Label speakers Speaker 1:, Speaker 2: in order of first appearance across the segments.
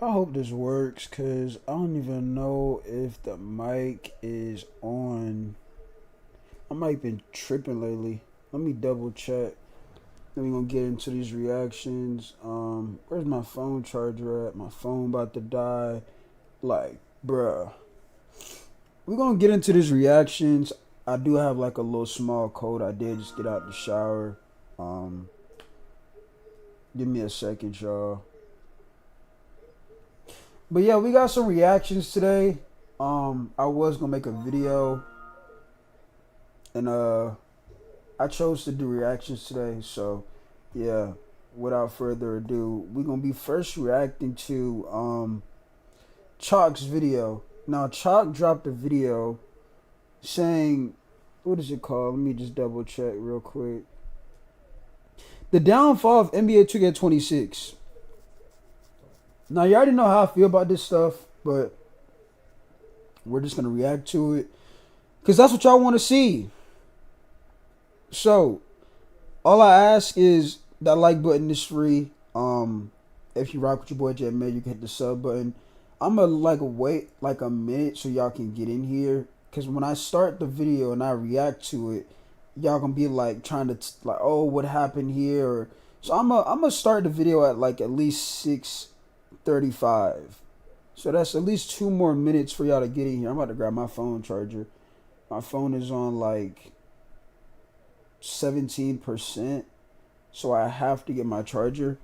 Speaker 1: I hope this works because I don't even know if the mic is on. I might been tripping lately. Let me double check. Then we gonna get into these reactions. Where's my phone charger at? My phone about to die. Like, bruh. We gonna get into these reactions. I do have like a little small cold. I did just get out the shower. Um, Give me a second, y'all. But yeah, we got some reactions today. I was gonna make a video, and I chose to do reactions today. So, yeah, without further ado, we're gonna be first reacting to Chalk's video. Now, Chalk dropped a video saying, what is it called? Let me just double check real quick. The downfall of NBA 2K26. Now, you already know how I feel about this stuff, but we're just gonna react to it because that's what y'all want to see. So, all I ask is that like button is free. If you rock with your boy Jet Man, you can hit the sub button. I'm gonna like wait like a minute so y'all can get in here, cause when I start the video and I react to it, y'all gonna be like trying to like, oh, what happened here? Or, so I'm gonna start the video at like at least 6:35. So that's at least 2 more minutes for y'all to get in here. I'm about to grab my phone charger. My phone is on like 17%, so I have to get my charger.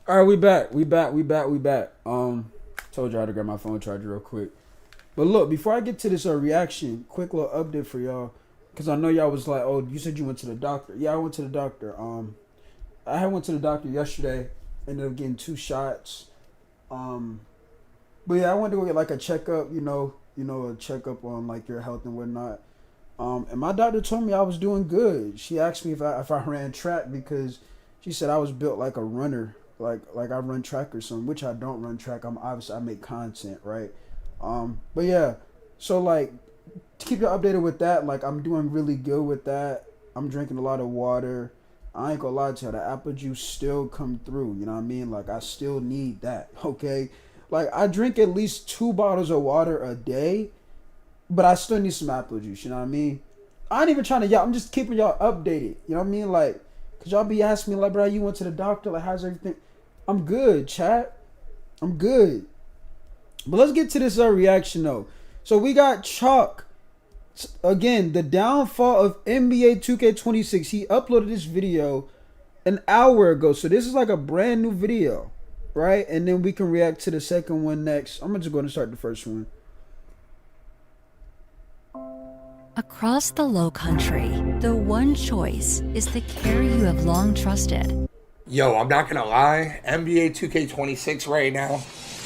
Speaker 1: All right, we back. We back. Told you I had to grab my phone charger real quick. But look, before I get to this reaction, quick little update for y'all, cause I know y'all was like, oh, you said you went to the doctor. Yeah, I went to the doctor. I had went to the doctor yesterday. Ended up getting 2 shots. Um, but yeah, I went to go get like a checkup. A checkup on like your health and whatnot. And my doctor told me I was doing good. She asked me if I ran track because she said I was built like a runner, like I run track or something. Which I don't run track. I'm obviously I make content, right? But yeah, so like to keep you updated with that, like I'm doing really good with that. I'm drinking a lot of water. I ain't gonna lie to you, the apple juice still come through. You know what I mean? Like I still need that. Okay, like I drink at least 2 bottles of water a day, but I still need some apple juice. You know what I mean? I ain't even trying to y'all. I'm just keeping y'all updated. You know what I mean? Like, cause y'all be asking me like, bro, you went to the doctor? Like, how's everything? I'm good, chat. I'm good. But let's get to this reaction though. So we got Chalk again. The downfall of NBA 2K26. He uploaded this video an hour ago. So this is like a brand new video, right? And then we can react to the second one next. I'm just going to start the first one.
Speaker 2: Across the low country, the one choice is the care you have long trusted.
Speaker 3: Yo, I'm not gonna lie, NBA 2K26 right now,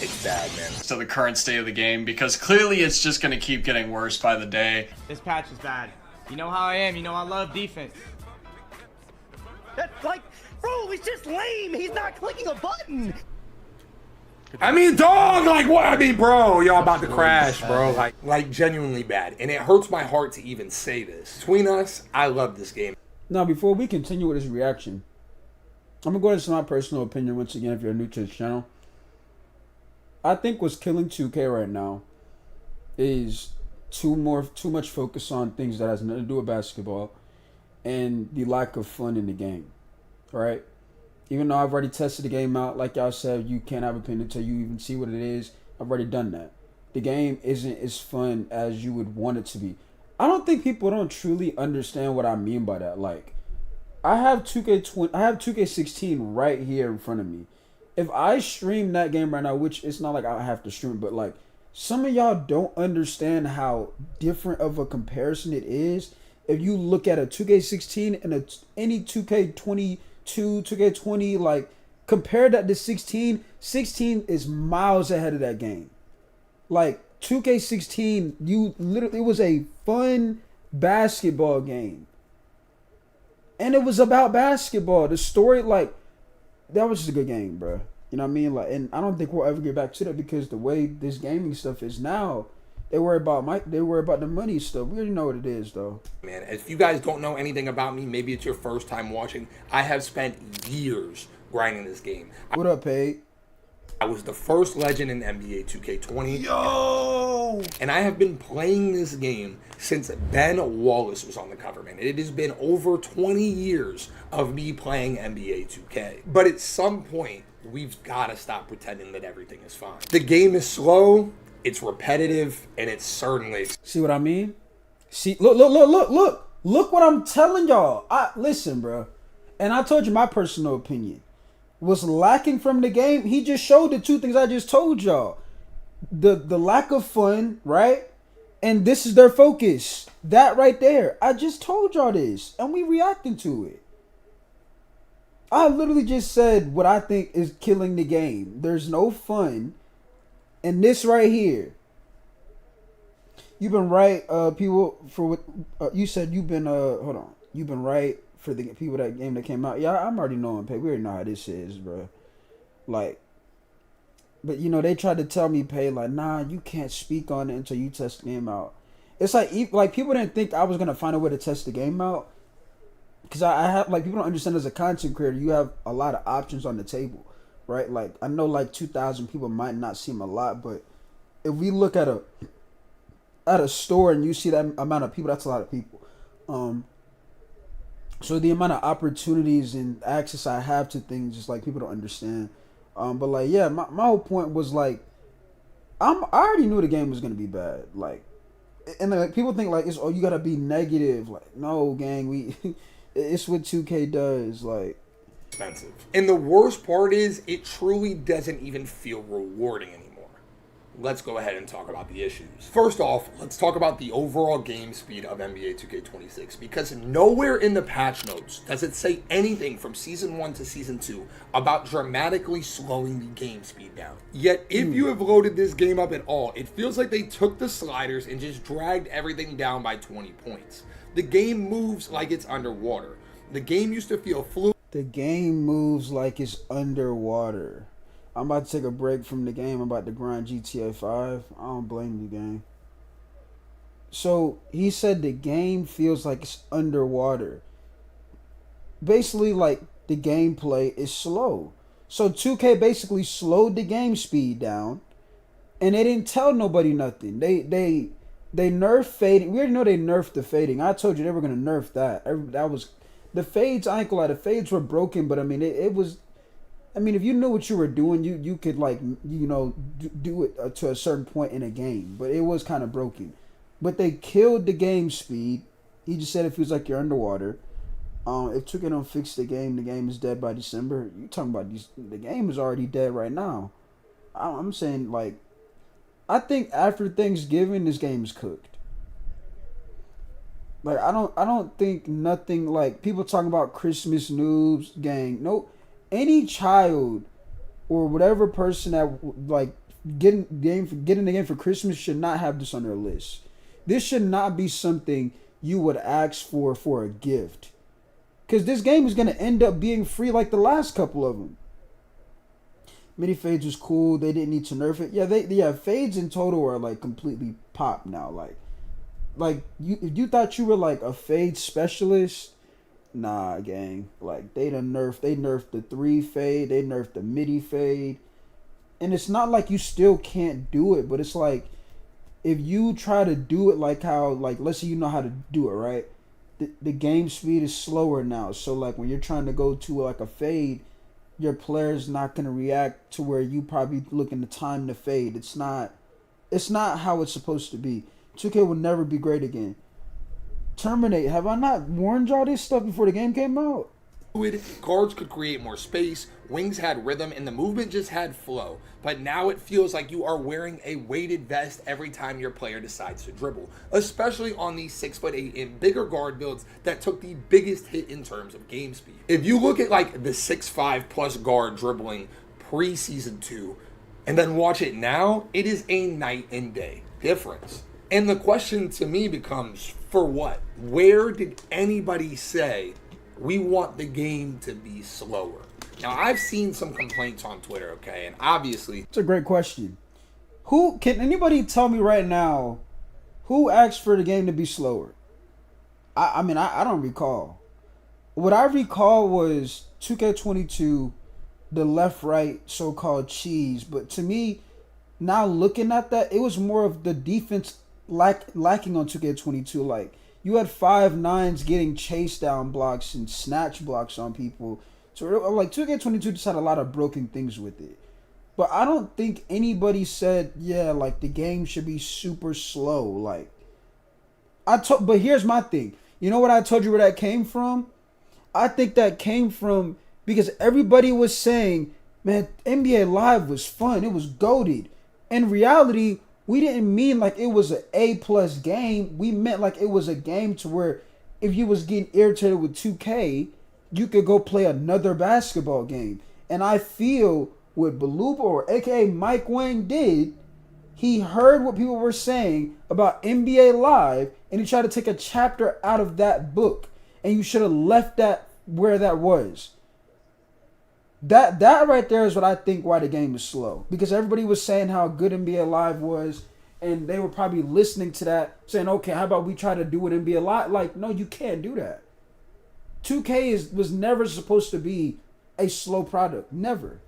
Speaker 3: it's bad, man.
Speaker 4: To the current state of the game, because clearly it's just going to keep getting worse by the day.
Speaker 5: This patch is bad. You know how I am. You know I love defense.
Speaker 6: That's like, bro, it's just lame. He's not clicking a button.
Speaker 3: I mean, dog, like what? I mean, bro, y'all about to crash, bro. Like genuinely bad. And it hurts my heart to even say this. Between us, I love this game.
Speaker 1: Now, before we continue with this reaction, I'm gonna go into my personal opinion once again. If you're new to this channel, I think what's killing 2K right now is too much focus on things that has nothing to do with basketball and the lack of fun in the game. Right? Even though I've already tested the game out, like y'all said, you can't have an opinion until you even see what it is. I've already done that. The game isn't as fun as you would want it to be. I don't think people don't truly understand what I mean by that. Like, I have 2K16 right here in front of me. If I stream that game right now, which it's not like I have to stream, but like some of y'all don't understand how different of a comparison it is. If you look at a 2K16 and any 2K22, 2K20, like compare that to 16. 16 is miles ahead of that game. Like 2K16, it was a fun basketball game. And it was about basketball. The story, like, that was just a good game, bro. You know what I mean? Like, and I don't think we'll ever get back to that because the way this gaming stuff is now, they worry about the money stuff. We already know what it is, though.
Speaker 3: Man, if you guys don't know anything about me, maybe it's your first time watching. I have spent years grinding this game.
Speaker 1: What up, Paige?
Speaker 3: I was the first legend in NBA 2K20.
Speaker 6: Yo!
Speaker 3: And I have been playing this game since Ben Wallace was on the cover, man. It has been over 20 years of me playing NBA 2K. But at some point, we've got to stop pretending that everything is fine. The game is slow, it's repetitive, and it's certainly...
Speaker 1: See what I mean? See, look what I'm telling y'all. Listen, bro. And I told you my personal opinion. Was lacking from the game, he just showed the two things I just told y'all. The lack of fun, right? And this is their focus. That right there. I just told y'all this. And we reacting to it. I literally just said what I think is killing the game. There's no fun. And this right here. You've been right, people, for what you said. You've been hold on. You've been right for the people that game that came out. Yeah, I'm already knowing, Pay. We already know how this is, bro. Like, but you know, they tried to tell me, Pay, like, nah, you can't speak on it until you test the game out. It's like people didn't think I was gonna find a way to test the game out, because I have, like, people don't understand as a content creator, you have a lot of options on the table, right? Like, I know like 2,000 people might not seem a lot, but if we look at a store and you see that amount of people, that's a lot of people. So the amount of opportunities and access I have to things, just like people don't understand. But like, yeah, my whole point was like, I already knew the game was gonna be bad. Like, and like people think like it's you gotta be negative. Like, no, gang, it's what 2K does. Like,
Speaker 3: expensive. And the worst part is, it truly doesn't even feel rewarding anymore. Let's go ahead and talk about the issues. First off, let's talk about the overall game speed of NBA 2K26, because nowhere in the patch notes does it say anything from Season 1 to Season 2 about dramatically slowing the game speed down. Yet, if you have loaded this game up at all, it feels like they took the sliders and just dragged everything down by 20 points. The game moves like it's underwater. The game used to feel fluid.
Speaker 1: The game moves like it's underwater. I'm about to take a break from the game. I'm about to grind GTA 5. I don't blame you, gang. So, he said the game feels like it's underwater. Basically, like, the gameplay is slow. So, 2K basically slowed the game speed down. And they didn't tell nobody nothing. They nerfed fading. We already know they nerfed the fading. I told you they were going to nerf that. That was... The fades, I ain't gonna lie, the fades were broken. But, I mean, it was... I mean, if you knew what you were doing, you could, like, you know, do it to a certain point in a game. But it was kind of broken. But they killed the game speed. He just said it feels like you're underwater. If 2K don't fix the game is dead by December. You talking about the game is already dead right now. I'm saying, like, I think after Thanksgiving, this game is cooked. Like, I don't think nothing, like, people talking about Christmas noobs, gang. Nope. Any child or whatever person that like getting the game for Christmas should not have this on their list. This should not be something you would ask for a gift, because this game is gonna end up being free like the last couple of them. Mini fades was cool. They didn't need to nerf it. Yeah, fades in total are like completely pop now. Like you thought you were like a fade specialist. Nah, gang. Like, they nerfed the 3 fade, they nerfed the midi fade. And it's not like you still can't do it, but it's like, if you try to do it like how, like, let's say you know how to do it, right? The game speed is slower now. So, like, when you're trying to go to, like, a fade, your player's not going to react to where you probably looking to time the fade. It's not how it's supposed to be. 2K will never be great again. Terminate. Have I not warned y'all this stuff before the game came out?
Speaker 3: Guards could create more space, wings had rhythm, and the movement just had flow. But now it feels like you are wearing a weighted vest every time your player decides to dribble, especially on these 6'8" and bigger guard builds that took the biggest hit in terms of game speed. If you look at like the 6'5" plus guard dribbling pre-season 2 and then watch it now, it is a night and day difference. And the question to me becomes, for what? Where did anybody say we want the game to be slower? Now, I've seen some complaints on Twitter, okay, and obviously...
Speaker 1: It's a great question. Can anybody tell me right now, who asked for the game to be slower? I mean, I don't recall. What I recall was 2K22, the left-right so-called cheese, but to me, now looking at that, it was more of the defense lacking on 2K22, like, you had 5'9s getting chase down blocks and snatch blocks on people. So, like, 2K22 just had a lot of broken things with it. But I don't think anybody said, yeah, like, the game should be super slow. Like, but here's my thing. You know what I told you where that came from? I think that came from because everybody was saying, man, NBA Live was fun. It was goated. In reality, we didn't mean like it was an A+ game. We meant like it was a game to where if you was getting irritated with 2K, you could go play another basketball game. And I feel what Belupa, or aka Mike Wang, did, he heard what people were saying about NBA Live and he tried to take a chapter out of that book. And you should have left that where that was. That right there is what I think why the game is slow. Because everybody was saying how good NBA Live was, and they were probably listening to that, saying, okay, how about we try to do it NBA Live? Like, no, you can't do that. 2K was never supposed to be a slow product. Never.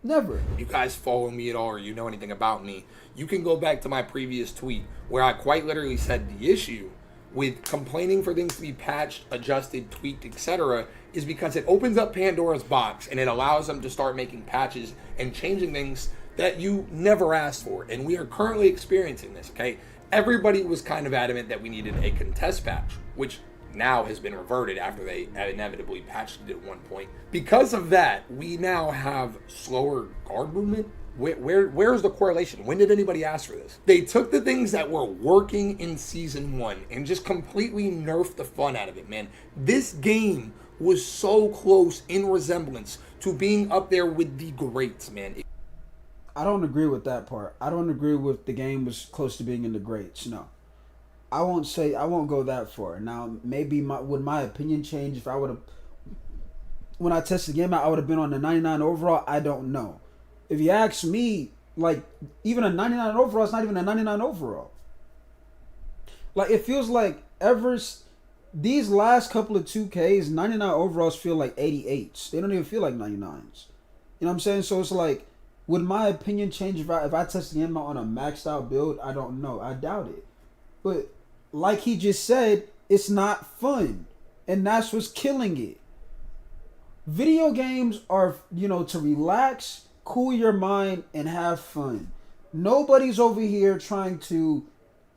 Speaker 1: Never.
Speaker 3: You guys follow me at all or you know anything about me, you can go back to my previous tweet where I quite literally said the issue with complaining for things to be patched, adjusted, tweaked, etc. is because it opens up Pandora's box and it allows them to start making patches and changing things that you never asked for. And we are currently experiencing this, okay? Everybody was kind of adamant that we needed a contest patch, which now has been reverted after they inevitably patched it at one point. Because of that, we now have slower guard movement. Where's the correlation? When did anybody ask for this? They took the things that were working in season 1 and just completely nerfed the fun out of it, man. This game was so close in resemblance to being up there with the greats, man.
Speaker 1: I don't agree with that part. I don't agree with the game was close to being in the greats. No. I won't go that far. Now, maybe would my opinion change if I would have, when I tested the game out, I would have been on the 99 overall? I don't know. If you ask me, like, even a 99 overall is not even a 99 overall. Like, it feels like these last couple of 2Ks, 99 overalls feel like 88s. They don't even feel like 99s. You know what I'm saying? So it's like, would my opinion change if I test the game out on a maxed out build? I don't know. I doubt it. But like he just said, it's not fun. And that's what's killing it. Video games are, to relax, cool your mind, and have fun. Nobody's over here trying to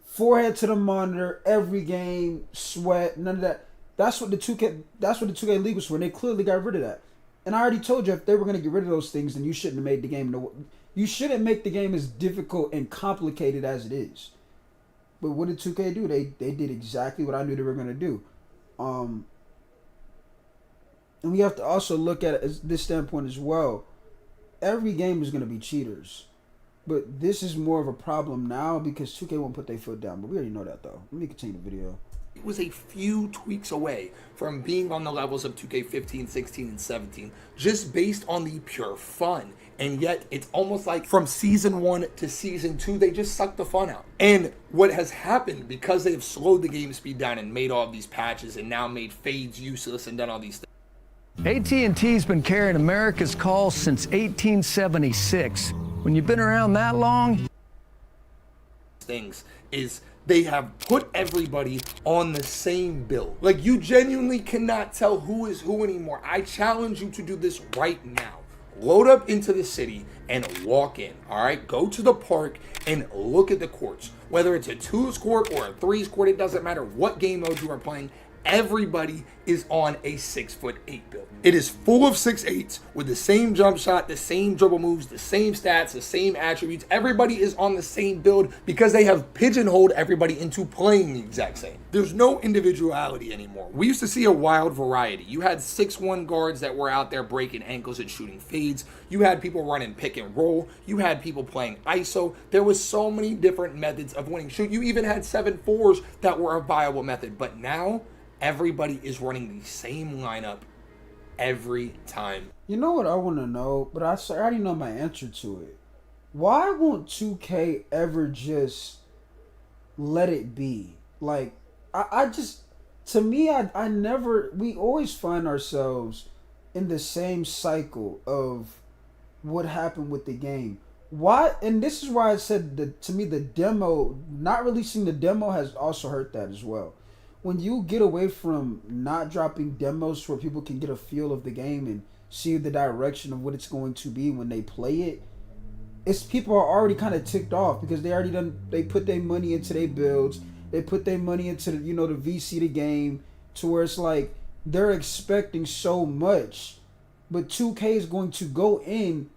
Speaker 1: forehead to the monitor every game, sweat, none of that. That's what the 2K League was for, and they clearly got rid of that. And I already told you, if they were going to get rid of those things, then you shouldn't have made the game. You shouldn't make the game as difficult and complicated as it is. But what did 2K do? They did exactly what I knew they were going to do. And we have to also look at it as this standpoint as well. Every game is going to be cheaters. But this is more of a problem now because 2K won't put their foot down. But we already know that, though. Let me continue the video.
Speaker 3: It was a few tweaks away from being on the levels of 2K15, 16, and 17, just based on the pure fun. And yet, it's almost like from Season 1 to Season 2, they just sucked the fun out. And what has happened, because they've slowed the game speed down and made all of these patches and now made fades useless and done all these things.
Speaker 7: AT&T's been carrying America's calls since 1876. When you've been around that long,
Speaker 3: is they have put everybody on the same bill. Like, you genuinely cannot tell who is who anymore. I challenge you to do this right now. Load up into the city and walk in, all right? Go to the park and look at the courts. Whether it's a 2's court or a 3's court, it doesn't matter what game mode you are playing. everybody is on a 6'8" build. It is full of 6'8s with the same jump shot, the same dribble moves, the same stats, the same attributes. Everybody is on the same build because they have pigeonholed everybody into playing the exact same. There's no individuality anymore. We used to see a wild variety. You had 6'1" guards that were out there breaking ankles and shooting fades. You had people running pick and roll. You had people playing ISO. There was so many different methods of winning shoot. You even had 7'4s that were a viable method. But now, everybody is running the same lineup every time.
Speaker 1: You know what I want to know, but I already know my answer to it. Why won't 2K ever just let it be? Like, I just, to me, I never, we always find ourselves in the same cycle of what happened with the game. Why? And this is why I said that, to me, the demo, not releasing the demo has also hurt that as well. When you get away from not dropping demos where people can get a feel of the game and see the direction of what it's going to be when they play it, it's people are already kind of ticked off because they put their money into their builds, they put their money into the, the VC the game, to where it's like they're expecting so much, but 2K is going to go in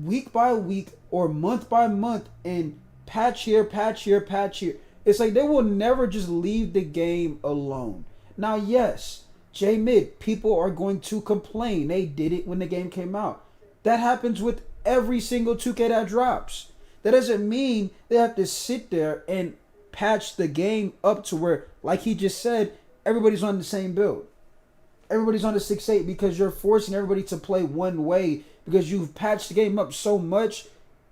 Speaker 1: week by week or month by month and patch here, patch here, patch here. It's like they will never just leave the game alone. Now, yes, J-Mid, people are going to complain. They did it when the game came out. That happens with every single 2K that drops. That doesn't mean they have to sit there and patch the game up to where, like he just said, everybody's on the same build. Everybody's on the 6'8" because you're forcing everybody to play one way because you've patched the game up so much.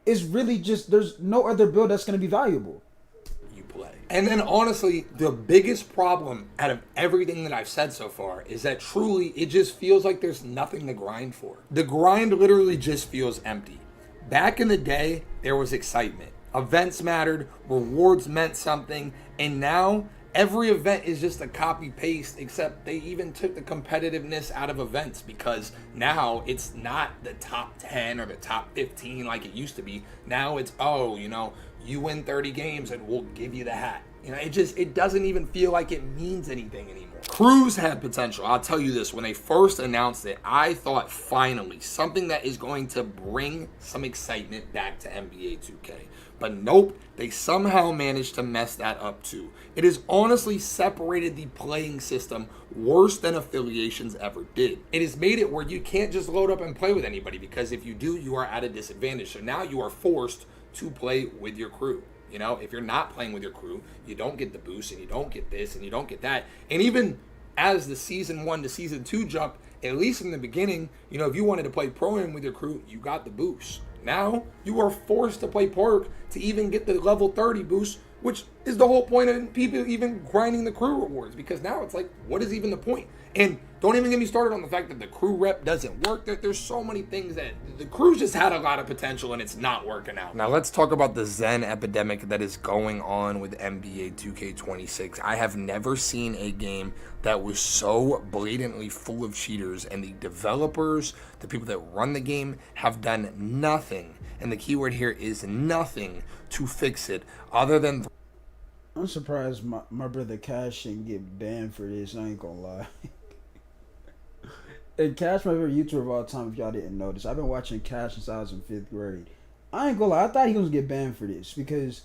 Speaker 1: It's really just, there's no other build that's going to be valuable.
Speaker 3: Play. And then honestly, the biggest problem out of everything that I've said so far is that truly it just feels like there's nothing to grind for. The grind literally just feels empty. Back in the day, there was excitement. Events mattered, rewards meant something, and now every event is just a copy paste, except they even took the competitiveness out of events because now it's not the top 10 or the top 15 like it used to be. Now it's, you win 30 games and we'll give you the hat. It doesn't even feel like it means anything anymore. Crews had potential. I'll tell you this, when they first announced it, I thought finally something that is going to bring some excitement back to NBA 2K. But nope, they somehow managed to mess that up too. It has honestly separated the playing system worse than affiliations ever did. It has made it where you can't just load up and play with anybody because if you do, you are at a disadvantage. So now you are forced to play with your crew. If you're not playing with your crew, you don't get the boost and you don't get this and you don't get that. And even as the season 1 to season 2 jump, at least in the beginning, if you wanted to play pro-am with your crew, you got the boost. Now you are forced to play perk to even get the level 30 boost, which is the whole point of people even grinding the crew rewards, because now it's like, what is even the point? And don't even get me started on the fact that the crew rep doesn't work. There's so many things that the crew just had a lot of potential and it's not working out. Now let's talk about the Zen epidemic that is going on with NBA 2K26. I have never seen a game that was so blatantly full of cheaters, and the developers, the people that run the game, have done nothing, and the keyword here is nothing, to fix it other than...
Speaker 1: I'm surprised my brother Cash didn't get banned for this. I ain't gonna lie. And Cash, my favorite YouTuber of all time, if y'all didn't notice. I've been watching Cash since I was in 5th grade. I ain't gonna lie, I thought he was gonna get banned for this because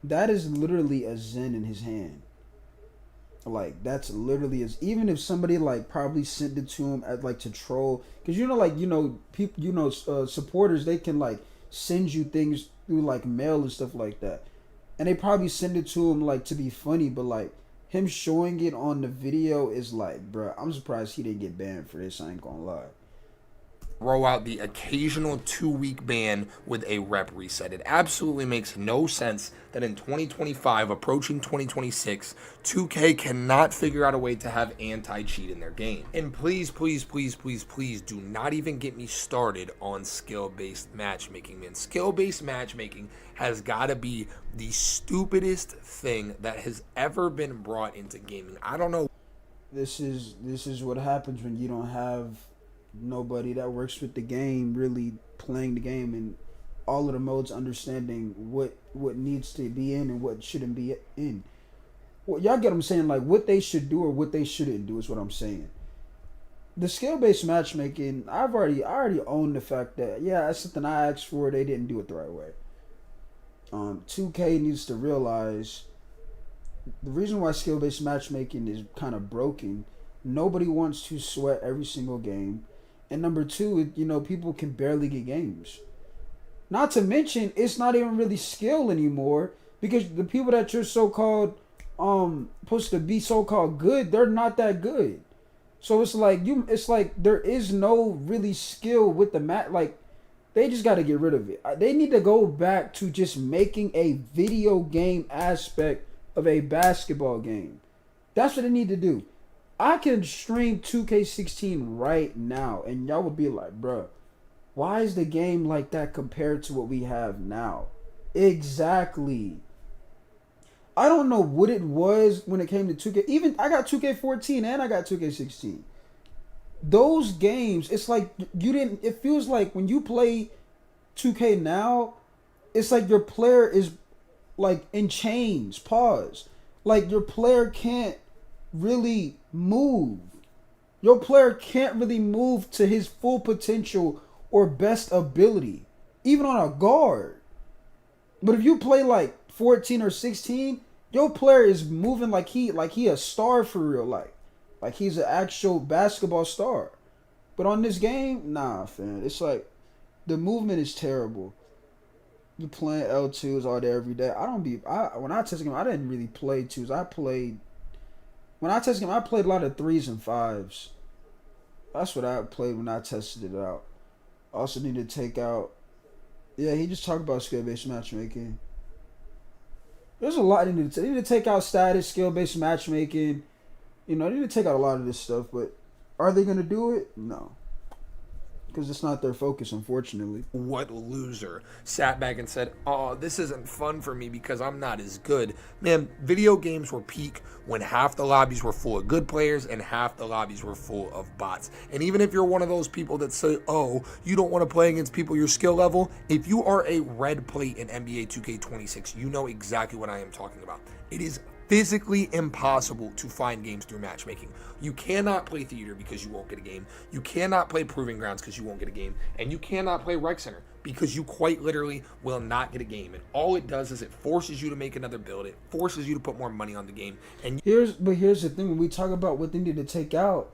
Speaker 1: that is literally a Zen in his hand. Like, that's literally even if somebody probably sent it to him as to troll, because people, supporters, they can send you things through mail and stuff like that, and they probably send it to him to be funny, but him showing it on the video is bruh, I'm surprised he didn't get banned for this. I ain't gonna lie.
Speaker 3: Roll out the occasional 2-week ban with a rep reset. It absolutely makes no sense that in 2025, approaching 2026, 2K cannot figure out a way to have anti-cheat in their game. And please, please, please, please, please do not even get me started on skill-based matchmaking, man. Skill-based matchmaking has got to be the stupidest thing that has ever been brought into gaming. I don't know.
Speaker 1: This is what happens when you don't have nobody that works with the game really playing the game and all of the modes, understanding what needs to be in and what shouldn't be in. well, y'all get what I'm saying? Like, what they should do or what they shouldn't do is what I'm saying. The skill-based matchmaking, I already own the fact that, yeah, that's something I asked for. They didn't do it the right way. 2K needs to realize the reason why skill-based matchmaking is kind of broken. Nobody wants to sweat every single game. And number two, you know, people can barely get games. Not to mention, it's not even really skill anymore, because the people that you're so-called supposed to be so-called good, they're not that good. So it's like there is no really skill with the mat. Like, they just got to get rid of it. They need to go back to just making a video game aspect of a basketball game. That's what they need to do. I can stream 2K16 right now, and y'all would be like, bruh, why is the game like that compared to what we have now? Exactly. I don't know what it was when it came to 2K. Even I got 2K14 and I got 2K16. Those games, it's like you didn't. It feels like when you play 2K now, it's like your player is like in chains. Pause. Like, your player can't really move. Your player can't really move to his full potential or best ability, even on a guard. But if you play like 14 or 16, your player is moving like he a star for real, like he's an actual basketball star. But on this game, nah, fam. It's like the movement is terrible. You playing L2s all day every day. When I tested him, I didn't really play 2s. When I tested him, I played a lot of 3s and 5s. That's what I played when I tested it out. Also need to take out. Yeah, he just talked about skill-based matchmaking. There's a lot they need to take out status, skill-based matchmaking. You know, they need to take out a lot of this stuff, but are they going to do it? No. Because it's not their focus, unfortunately.
Speaker 3: What loser sat back and said, oh, this isn't fun for me because I'm not as good. Man, video games were peak when half the lobbies were full of good players and half the lobbies were full of bots. And even if you're one of those people that say, oh, you don't want to play against people your skill level, if you are a red plate in NBA 2K26, you know exactly what I am talking about. It is physically impossible to find games through matchmaking. You cannot play Theater because you won't get a game. You cannot play Proving Grounds because you won't get a game. And you cannot play Rec Center because you quite literally will not get a game. And all it does is it forces you to make another build. It forces you to put more money on the game. And
Speaker 1: here's the thing. When we talk about what they need to take out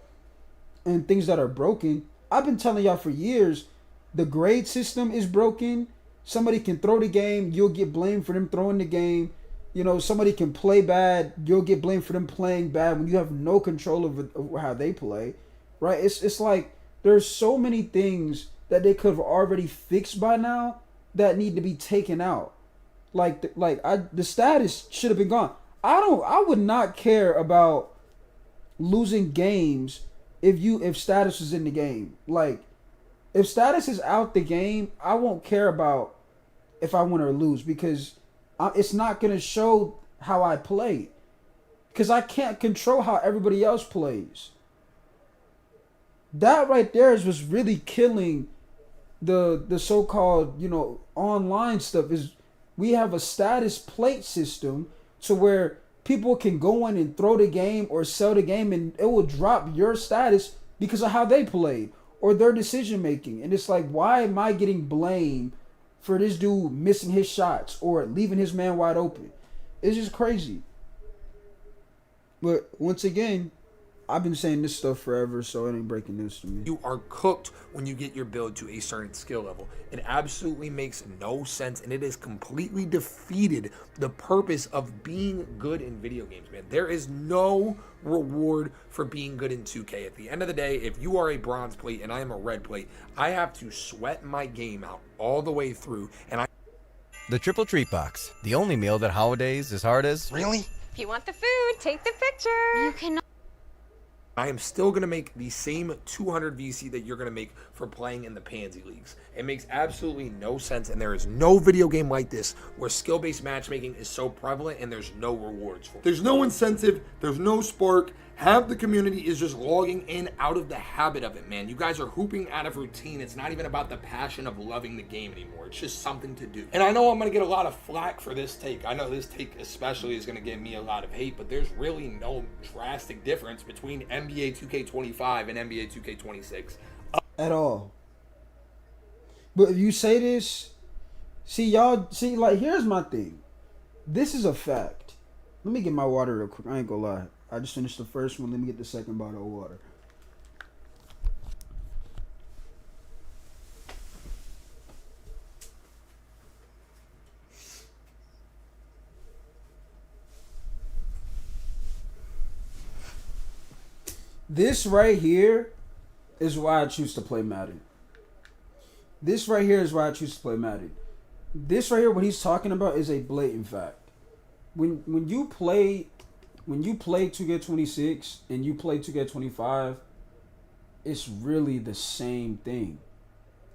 Speaker 1: and things that are broken, I've been telling y'all for years, the grade system is broken. Somebody can throw the game. You'll get blamed for them throwing the game. You know, somebody can play bad. You'll get blamed for them playing bad when you have no control over how they play, right? It's like there's so many things that they could have already fixed by now that need to be taken out. The status should have been gone. I would not care about losing games if status is in the game. Like, if status is out the game, I won't care about if I win or lose, because it's not going to show how I play, because I can't control how everybody else plays. That right there is what's really killing the so-called, you know, online stuff. Is we have a status plate system to where people can go in and throw the game or sell the game, and it will drop your status because of how they played or their decision making. And it's like, why am I getting blamed for this dude missing his shots or leaving his man wide open? It's just crazy. But once again, I've been saying this stuff forever, so it ain't breaking news to me.
Speaker 3: you are cooked when you get your build to a certain skill level. It absolutely makes no sense, and it has completely defeated the purpose of being good in video games, man. There is no reward for being good in 2K. At the end of the day, if you are a bronze plate and I am a red plate, I have to sweat my game out all the way through, and
Speaker 8: The Triple Treat Box, the only meal that holidays as hard as...
Speaker 9: Really? If you want the food, take the picture.
Speaker 2: You can
Speaker 3: I am still going to make the same 200 VC that you're going to make for playing in the Pansy Leagues. It makes absolutely no sense, and there is no video game like this where skill-based matchmaking is so prevalent and there's no rewards for it. There's no incentive, there's no spark, Half the community is just logging in out of the habit of it, man. You guys are hooping out of routine. It's not even about the passion of loving the game anymore. It's just something to do. And I know I'm going to get a lot of flack for this take. I know this take especially is going to give me a lot of hate, but there's really no drastic difference between NBA 2K25 and NBA 2K26.
Speaker 1: At all. But if you say this, like, here's my thing. This is a fact. Let me get my water real quick. I ain't gonna lie. I just finished the first one. Let me get the second bottle of water. This right here is why I choose to play Madden. This right here is why I choose to play Madden. This right here, what he's talking about, is a blatant fact. When you play 2K26 and you play 2K25, it's really the same thing.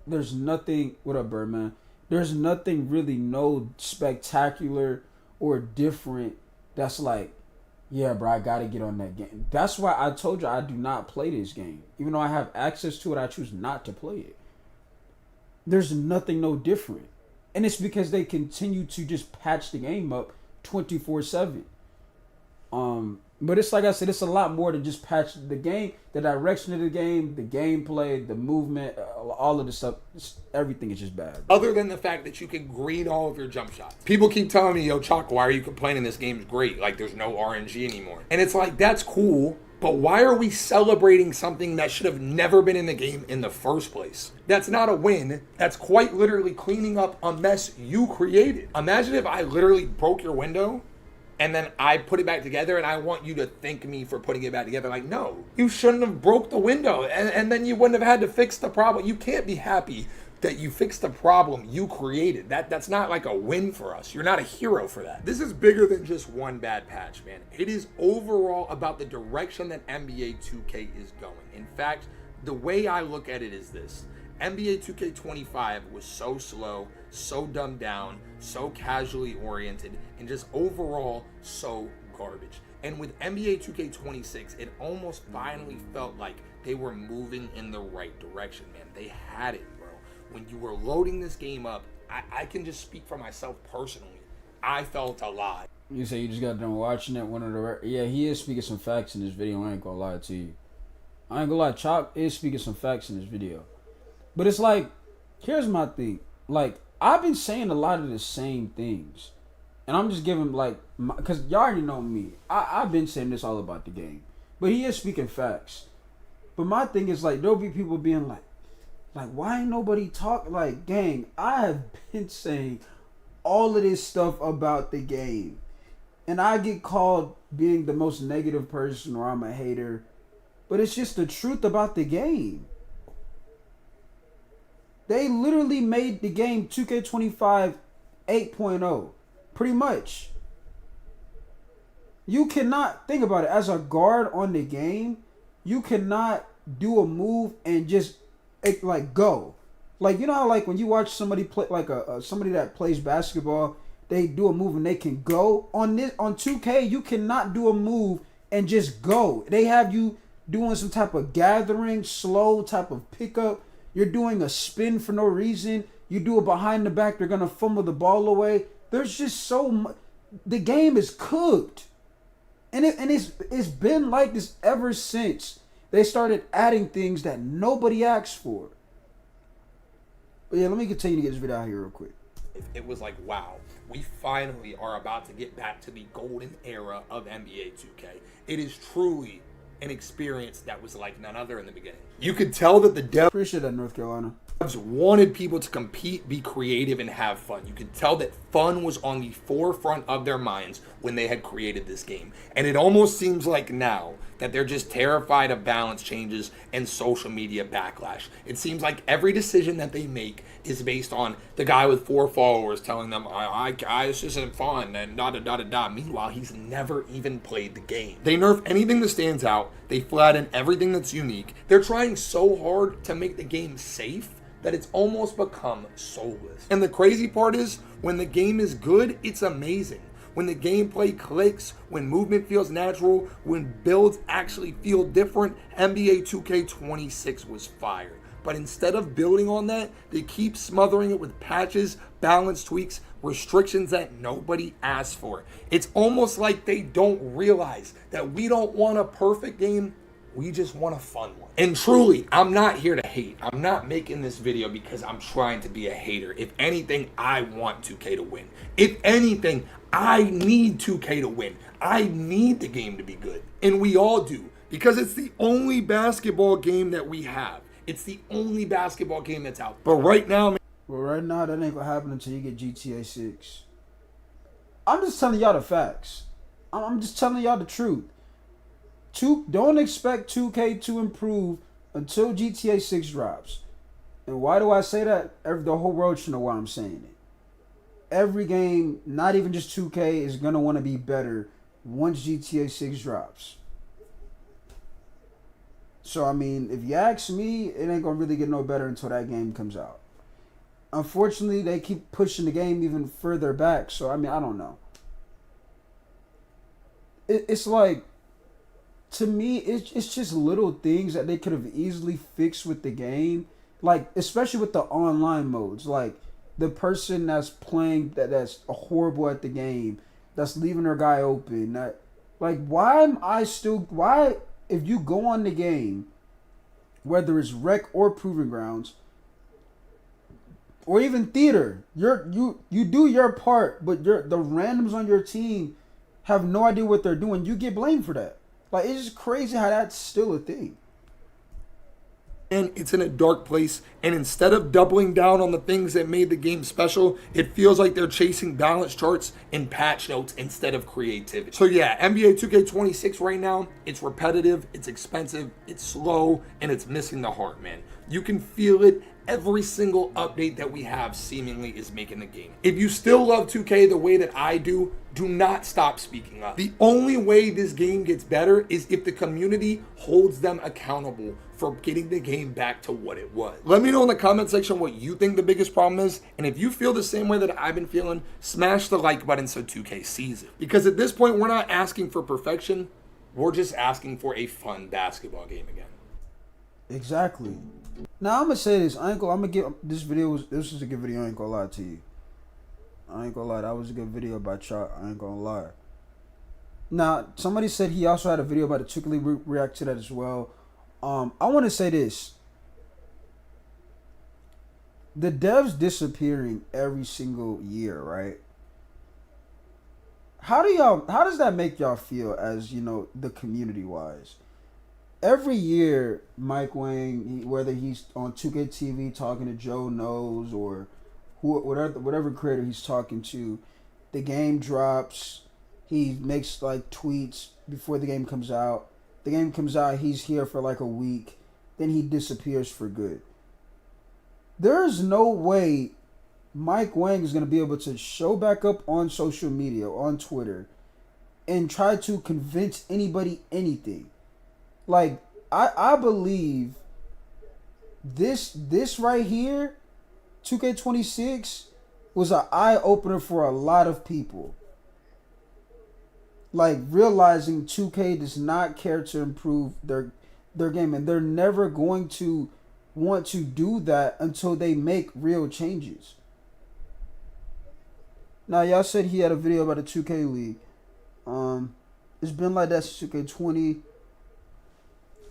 Speaker 1: There's nothing. What up, Birdman? There's nothing really, no spectacular or different. That's like, yeah, bro, I gotta get on that game. That's why I told you I do not play this game. Even though I have access to it, I choose not to play it. There's nothing no different. And it's because they continue to just patch the game up 24/7. But it's like I said, it's a lot more than just patch the game, the direction of the game, the gameplay, the movement, all of the stuff. Everything is just bad.
Speaker 3: Other than the fact that you can green all of your jump shots. People keep telling me, yo, Chalk, why are you complaining this game's great? Like, there's no RNG anymore. And it's like, that's cool, but why are we celebrating something that should have never been in the game in the first place? That's not a win. That's quite literally cleaning up a mess you created. Imagine if I literally broke your window and then I put it back together and I want you to thank me for putting it back together. Like, no, you shouldn't have broke the window and then you wouldn't have had to fix the problem. You can't be happy that you fixed the problem you created. That's not like a win for us. You're not a hero for that. This is bigger than just one bad patch, man. It is overall about the direction that NBA 2K is going. In fact, the way I look at it is this. NBA 2K25 was so slow, so dumbed down, so casually oriented, and just overall so garbage. And with NBA 2K26, it almost finally felt like they were moving in the right direction, man. They had it, bro. When you were loading this game up, I can just speak for myself personally. I felt alive.
Speaker 1: You say you just got done watching it. Yeah, he is speaking some facts in this video. I ain't gonna lie to you. I ain't gonna lie. Chalk is speaking some facts in this video. But it's like, here's my thing. Like, I've been saying a lot of the same things. And I'm just giving, like, because y'all already know me. I've been saying this all about the game. But he is speaking facts. But my thing is, like, there'll be people being like, why ain't nobody talk? Like, gang, I have been saying all of this stuff about the game. And I get called being the most negative person or I'm a hater. But it's just the truth about the game. They literally made the game 2K25 8.0. Pretty much. You cannot, think about it, as a guard on the game, you cannot do a move and just, like, go. Like, you know how, like, when you watch somebody play, like, somebody that plays basketball, they do a move and they can go. On 2K, you cannot do a move and just go. They have you doing some type of gathering, slow type of pickup. You're doing a spin for no reason. You do it behind the back, they're going to fumble the ball away. There's just so much. The game is cooked. And it's been like this ever since they started adding things that nobody asked for. But yeah, let me continue to get this video out here real quick.
Speaker 3: It was like, wow, we finally are about to get back to the golden era of NBA 2K. It is truly an experience that was like none other in the beginning. You could tell that the devs
Speaker 1: Appreciate that, North Carolina.
Speaker 3: wanted people to compete, be creative, and have fun. You could tell that fun was on the forefront of their minds when they had created this game. And it almost seems like now that they're just terrified of balance changes and social media backlash. It seems like every decision that they make is based on the guy with 4 followers telling them, this isn't fun, and da-da-da-da-da. Meanwhile, he's never even played the game. They nerf anything that stands out. They flatten everything that's unique. They're trying so hard to make the game safe that it's almost become soulless. And the crazy part is, when the game is good, it's amazing. when the gameplay clicks, when movement feels natural, when builds actually feel different, NBA 2K26 was fire. But instead of building on that, they keep smothering it with patches, balance tweaks, restrictions that nobody asked for. It's almost like they don't realize that we don't want a perfect game, we just want a fun one. And truly, I'm not here to hate. I'm not making this video because I'm trying to be a hater. If anything, I want 2K to win. If anything, I need 2K to win. I need the game to be good. And we all do, because it's the only basketball game that we have. It's the only basketball game that's out. But right now, man.
Speaker 1: Well, right now, that ain't gonna happen until you get GTA 6. I'm just telling y'all the facts. I'm just telling y'all the truth. Don't expect 2K to improve until GTA 6 drops. And why do I say that? The whole world should know why I'm saying it. Every game, not even just 2K, is gonna want to be better once GTA 6 drops. So, I mean, if you ask me, it ain't going to really get no better until that game comes out. Unfortunately, they keep pushing the game even further back. So, I mean, I don't know. It's like, to me, it's just little things that they could have easily fixed with the game. Like, especially with the online modes. Like, the person that's playing, that's horrible at the game, that's leaving their guy open. Why... If you go on the game, whether it's rec or proving grounds, or even theater, you do your part, but the randoms on your team have no idea what they're doing. You get blamed for that. Like, it's just crazy how that's still a thing.
Speaker 3: And it's in a dark place, and instead of doubling down on the things that made the game special, it feels like they're chasing balance charts and patch notes instead of creativity. So yeah, NBA 2K26 right now, it's repetitive, it's expensive, it's slow, and it's missing the heart, man. You can feel it. Every single update that we have seemingly is making the game. If you still love 2K the way that I do not stop speaking up. The only way this game gets better is if the community holds them accountable for getting the game back to what it was. Let me know in the comment section what you think the biggest problem is, and if you feel the same way that I've been feeling, smash the like button so 2K sees it. Because at this point, we're not asking for perfection, we're just asking for a fun basketball game again.
Speaker 1: Exactly. Now I'm gonna say this. I'm gonna get this video. This was a good video. I ain't gonna lie to you. I ain't gonna lie. That was a good video by Chalk. I ain't gonna lie. Now somebody said he also had a video about the 2K League. React to that as well. I want to say this. The devs disappearing every single year, right? How does that make y'all feel as, you know, the community wise? Every year, Mike Wang, whether he's on 2K TV talking to Joe Knows or whatever creator he's talking to, the game drops. He makes like tweets before the game comes out. The game comes out, he's here for like a week. Then he disappears for good. There's no way Mike Wang is going to be able to show back up on social media, on Twitter, and try to convince anybody anything. Like, I believe this right here, 2K26, was an eye-opener for a lot of people. Like, realizing 2K does not care to improve their game, and they're never going to want to do that until they make real changes. Now, y'all said he had a video about the 2K League. It's been like that since 2K20.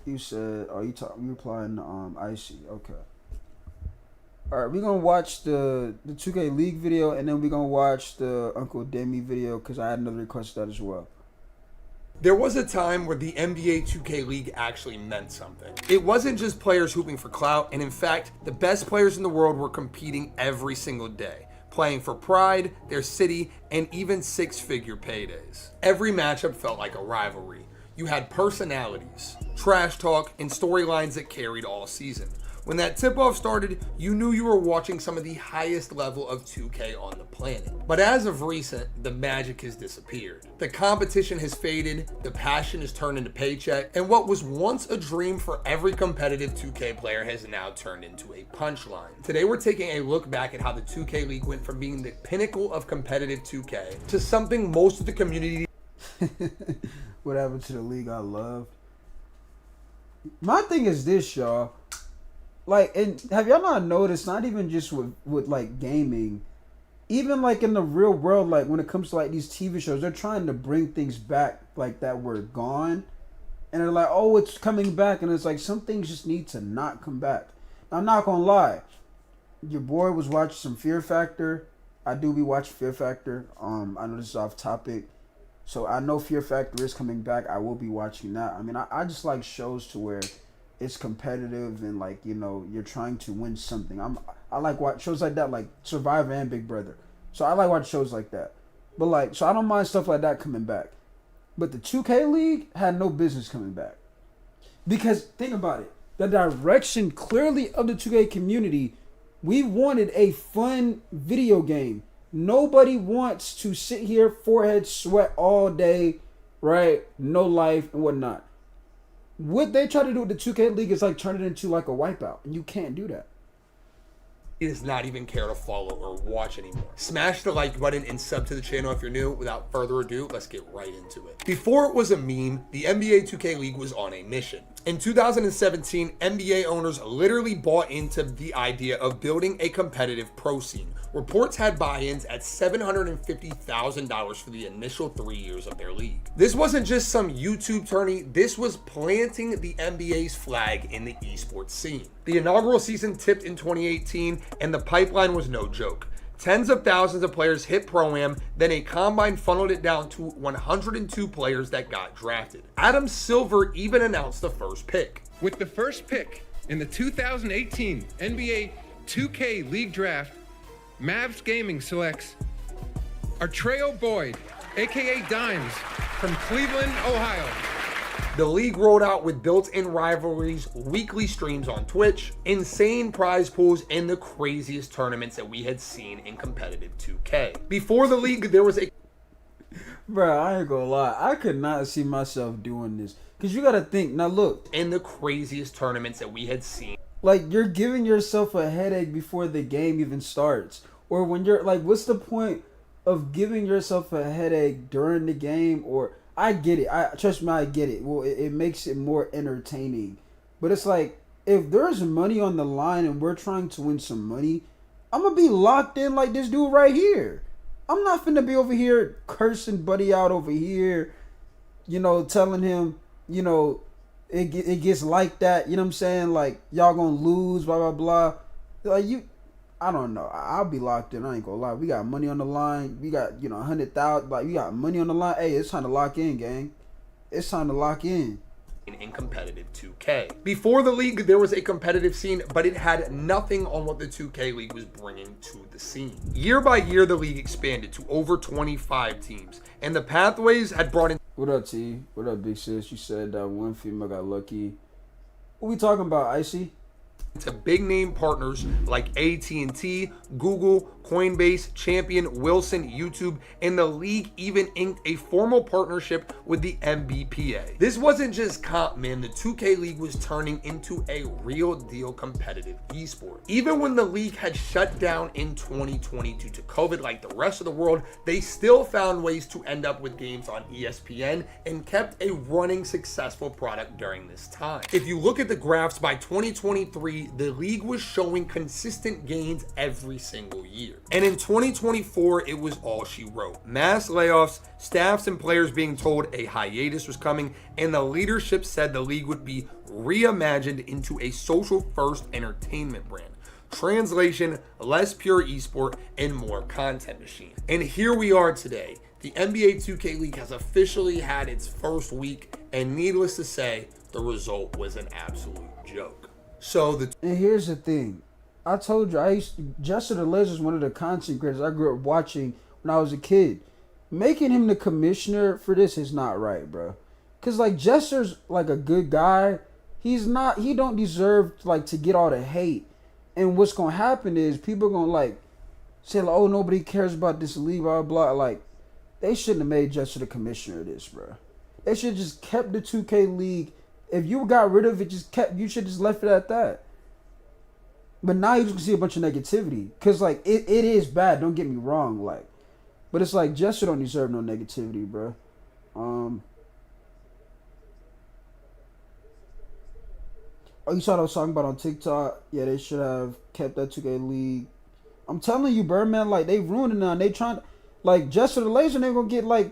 Speaker 1: You said, you replying to Icy. Okay. Alright, we're gonna watch the 2K League video, and then we're gonna watch the Uncle Demi video, because I had another request of that as well.
Speaker 3: There was a time where the NBA 2K League actually meant something. It wasn't just players hooping for clout, and in fact, the best players in the world were competing every single day, playing for pride, their city, and even six-figure paydays. Every matchup felt like a rivalry. You had personalities, trash talk, and storylines that carried all season. When that tip-off started, you knew you were watching some of the highest level of 2K on the planet. But as of recent, the magic has disappeared. The competition has faded, the passion has turned into paycheck, and what was once a dream for every competitive 2K player has now turned into a punchline. Today we're taking a look back at how the 2K League went from being the pinnacle of competitive 2K to something most of the community
Speaker 1: What happened to the league I love? My thing is this, y'all. Like, and have y'all not noticed, not even just with like gaming, even like in the real world, like when it comes to like these TV shows, they're trying to bring things back like that were gone. And they're like, oh, it's coming back. And it's like, some things just need to not come back. Now, I'm not going to lie. Your boy was watching some Fear Factor. I do be watching Fear Factor. I know this is off topic. So I know Fear Factor is coming back. I will be watching that. I mean, I just like shows to where it's competitive and like, you know, you're trying to win something. I like watch shows like that, like Survivor and Big Brother. So I like watch shows like that. But like, so I don't mind stuff like that coming back. But the 2K League had no business coming back. Because think about it. The direction clearly of the 2K community, we wanted a fun video game. Nobody wants to sit here, forehead sweat all day, right? No life and whatnot. What they try to do with the 2K League is like turn it into like a wipeout. And you can't do that.
Speaker 3: does not even care to follow or watch anymore. Smash the like button and sub to the channel if you're new. Without further ado, let's get right into it. Before it was a meme, the NBA 2K League was on a mission. In 2017, NBA owners literally bought into the idea of building a competitive pro scene. Reports had buy-ins at $750,000 for the initial 3 years of their league. This wasn't just some YouTube tourney, this was planting the NBA's flag in the esports scene. The inaugural season tipped in 2018, and the pipeline was no joke. Tens of thousands of players hit Pro-Am, then a combine funneled it down to 102 players that got drafted. Adam Silver even announced the first pick.
Speaker 10: With the first pick in the 2018 NBA 2K League Draft, Mavs Gaming selects Artreo Boyd, aka Dimes, from Cleveland, Ohio.
Speaker 3: The league rolled out with built-in rivalries, weekly streams on Twitch, insane prize pools, and the craziest tournaments that we had seen in competitive 2K. Before the league, there was a...
Speaker 1: Bro, I ain't gonna lie. I could not see myself doing this. Because you gotta think, now look.
Speaker 3: And the craziest tournaments that we had seen.
Speaker 1: Like, you're giving yourself a headache before the game even starts. Or when you're, like, what's the point of giving yourself a headache during the game? Or... I get it. Trust me, I get it. Well, it makes it more entertaining. But it's like, if there's money on the line and we're trying to win some money, I'm going to be locked in like this dude right here. I'm not finna be over here cursing Buddy out over here, you know, telling him, you know, it gets like that. You know what I'm saying? Like, y'all going to lose, blah, blah, blah. Like, I don't know. I'll be locked in. I ain't gonna lie. We got money on the line. We got, 100,000. Like, we got money on the line. Hey, it's time to lock in, gang. It's time to lock in.
Speaker 3: In competitive 2K. Before the league, there was a competitive scene, but it had nothing on what the 2K League was bringing to the scene. Year by year, the league expanded to over 25 teams, and the pathways had brought in...
Speaker 1: What up, T? What up, big sis? You said that one female got lucky. What we talking about, Icy?
Speaker 3: To big name partners like AT&T, Google, Coinbase, Champion, Wilson, YouTube, and the league even inked a formal partnership with the NBPA. This wasn't just comp, man. The 2K League was turning into a real deal competitive esport. Even when the league had shut down in 2020 due to COVID like the rest of the world, they still found ways to end up with games on ESPN and kept a running successful product during this time. If you look at the graphs, by 2023, the league was showing consistent gains every single year. And in 2024, it was all she wrote. Mass layoffs, staffs and players being told a hiatus was coming, and the leadership said the league would be reimagined into a social-first entertainment brand. Translation, less pure esport and more content machine. And here we are today. The NBA 2K League has officially had its first week, and needless to say, the result was an absolute joke.
Speaker 1: And here's the thing. I told you, Jester the Lizard is one of the content creators I grew up watching when I was a kid. Making him the commissioner for this is not right, bro. Because, like, Jester's, like, a good guy. He's not. He don't deserve like to get all the hate. And what's gonna happen is people are gonna like say like, oh, nobody cares about this league, blah blah. Like they shouldn't have made Jester the commissioner of this, bro. They should just kept the 2K league. If you got rid of it, you should just left it at that. But now you just can see a bunch of negativity. Cause like it is bad, don't get me wrong, like, but it's like Jester don't deserve no negativity, bro. Oh, you saw what I was talking about on TikTok? Yeah, they should have kept that 2K league. I'm telling you, Birdman, like they ruined it now. And they trying to, like Jester the Laser, they gonna get like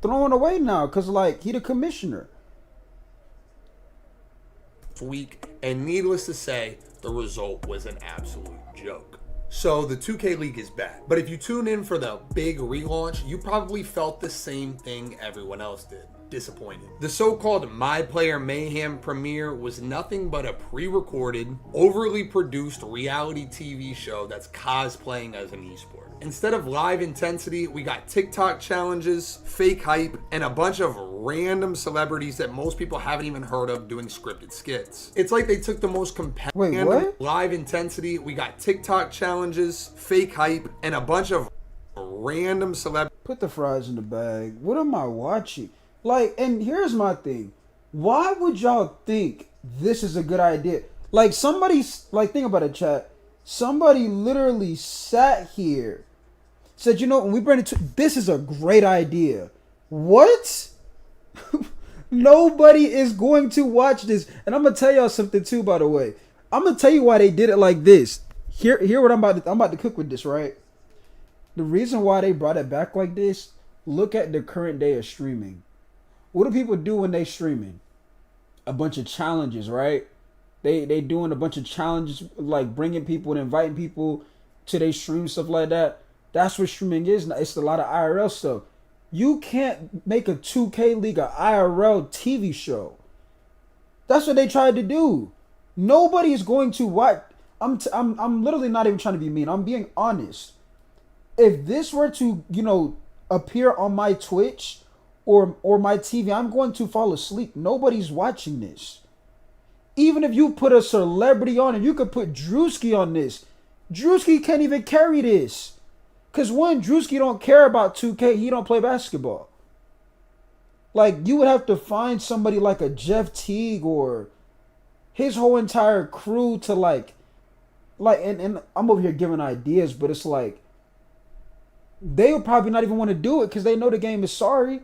Speaker 1: thrown away now, cause like he the commissioner.
Speaker 3: Week, and needless to say, the result was an absolute joke. So the 2K League is back, but if you tune in for the big relaunch, you probably felt the same thing everyone else did. Disappointed. The so-called My Player Mayhem premiere was nothing but a pre-recorded, overly produced reality TV show that's cosplaying as an esport. Instead of live intensity, we got TikTok challenges, fake hype, and a bunch of random celebrities that most people haven't even heard of doing scripted skits. It's like they took the most competitive.
Speaker 1: Wait, what?
Speaker 3: Live intensity, we got TikTok challenges, fake hype, and a bunch of random celebrities.
Speaker 1: Put the fries in the bag. What am I watching? Like, and here's my thing. Why would y'all think this is a good idea? Like, somebody's, like, think about it, chat. Somebody literally sat here, said, you know, when we bring it to, this is a great idea. What? Nobody is going to watch this. And I'm going to tell y'all something, too, by the way. I'm going to tell you why they did it like this. Here what I'm about to cook with this, right? The reason why they brought it back like this, look at the current day of streaming. What do people do when they streaming? A bunch of challenges, right? They doing a bunch of challenges, like bringing people and inviting people to their stream, stuff like that. That's what streaming is now. It's a lot of IRL stuff. You can't make a 2K League an IRL TV show. That's what they tried to do. Nobody's going to watch. I'm literally not even trying to be mean. I'm being honest. If this were to, you know, appear on my Twitch or my TV, I'm going to fall asleep. Nobody's watching this. Even if you put a celebrity on it, you could put Drewski on this. Drewski can't even carry this. Because one, Drewski don't care about 2K. He don't play basketball. Like, you would have to find somebody like a Jeff Teague or his whole entire crew to like and I'm over here giving ideas, but it's like, they would probably not even want to do it because they know the game is sorry.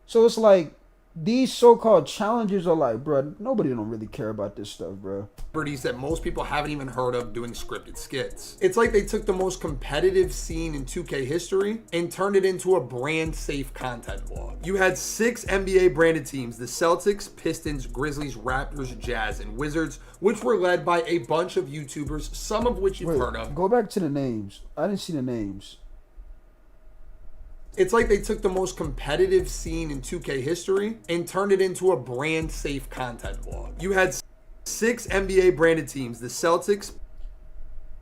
Speaker 1: So it's like, these so-called challenges are like, bro, nobody don't really care about this stuff, bro.
Speaker 3: Celebrities that most people haven't even heard of doing scripted skits. It's like they took the most competitive scene in 2K history and turned it into a brand-safe content vlog. You had 6 NBA branded teams, the Celtics, Pistons, Grizzlies, Raptors, Jazz, and Wizards, which were led by a bunch of YouTubers, some of which you've heard of.
Speaker 1: Go back to the names. I didn't see the names.
Speaker 3: It's like they took the most competitive scene in 2K history and turned it into a brand-safe content vlog. You had 6 NBA branded teams, the Celtics.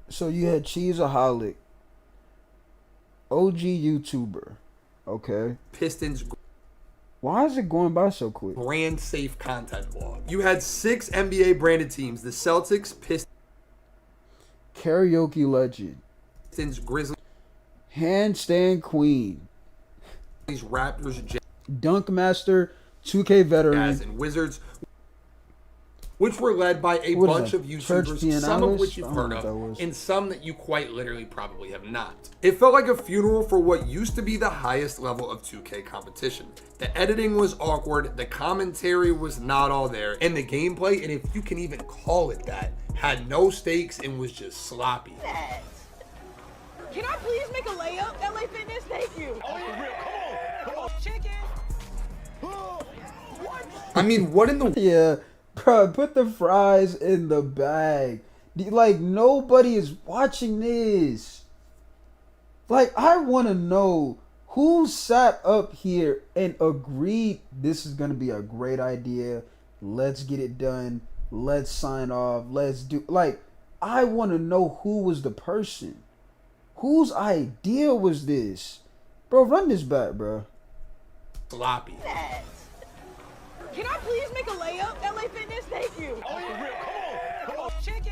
Speaker 1: So you had Cheeseaholic, OG YouTuber, okay.
Speaker 3: Pistons.
Speaker 1: Why is it going by so quick?
Speaker 3: Brand-safe content vlog. You had 6 NBA branded teams, the Celtics, Pistons.
Speaker 1: Karaoke legend.
Speaker 3: Pistons, Grizzlies.
Speaker 1: Handstand queen.
Speaker 3: Raptors,
Speaker 1: Dunk master, 2K veteran,
Speaker 3: Jazz, and Wizards, which were led by a bunch of YouTubers, some of which you've heard of, and some that you quite literally probably have not. It felt like a funeral for what used to be the highest level of 2K competition. The editing was awkward, the commentary was not all there, and the gameplay, and if you can even call it that, had no stakes and was just sloppy.
Speaker 6: Can I please make a layup, LA Fitness? Thank you. Oh, for real. Come on. Chicken. What?
Speaker 3: I mean, what in the...
Speaker 1: Yeah, bro, put the fries in the bag. Like, nobody is watching this. Like, I want to know who sat up here and agreed this is going to be a great idea. Let's get it done. Let's sign off. Let's do... Like, I want to know who was the person. Whose idea was this? Bro, run this back, bro.
Speaker 3: Sloppy.
Speaker 6: Can I please make a layup? LA Fitness, thank you. Oh, for real. Come on. Chicken.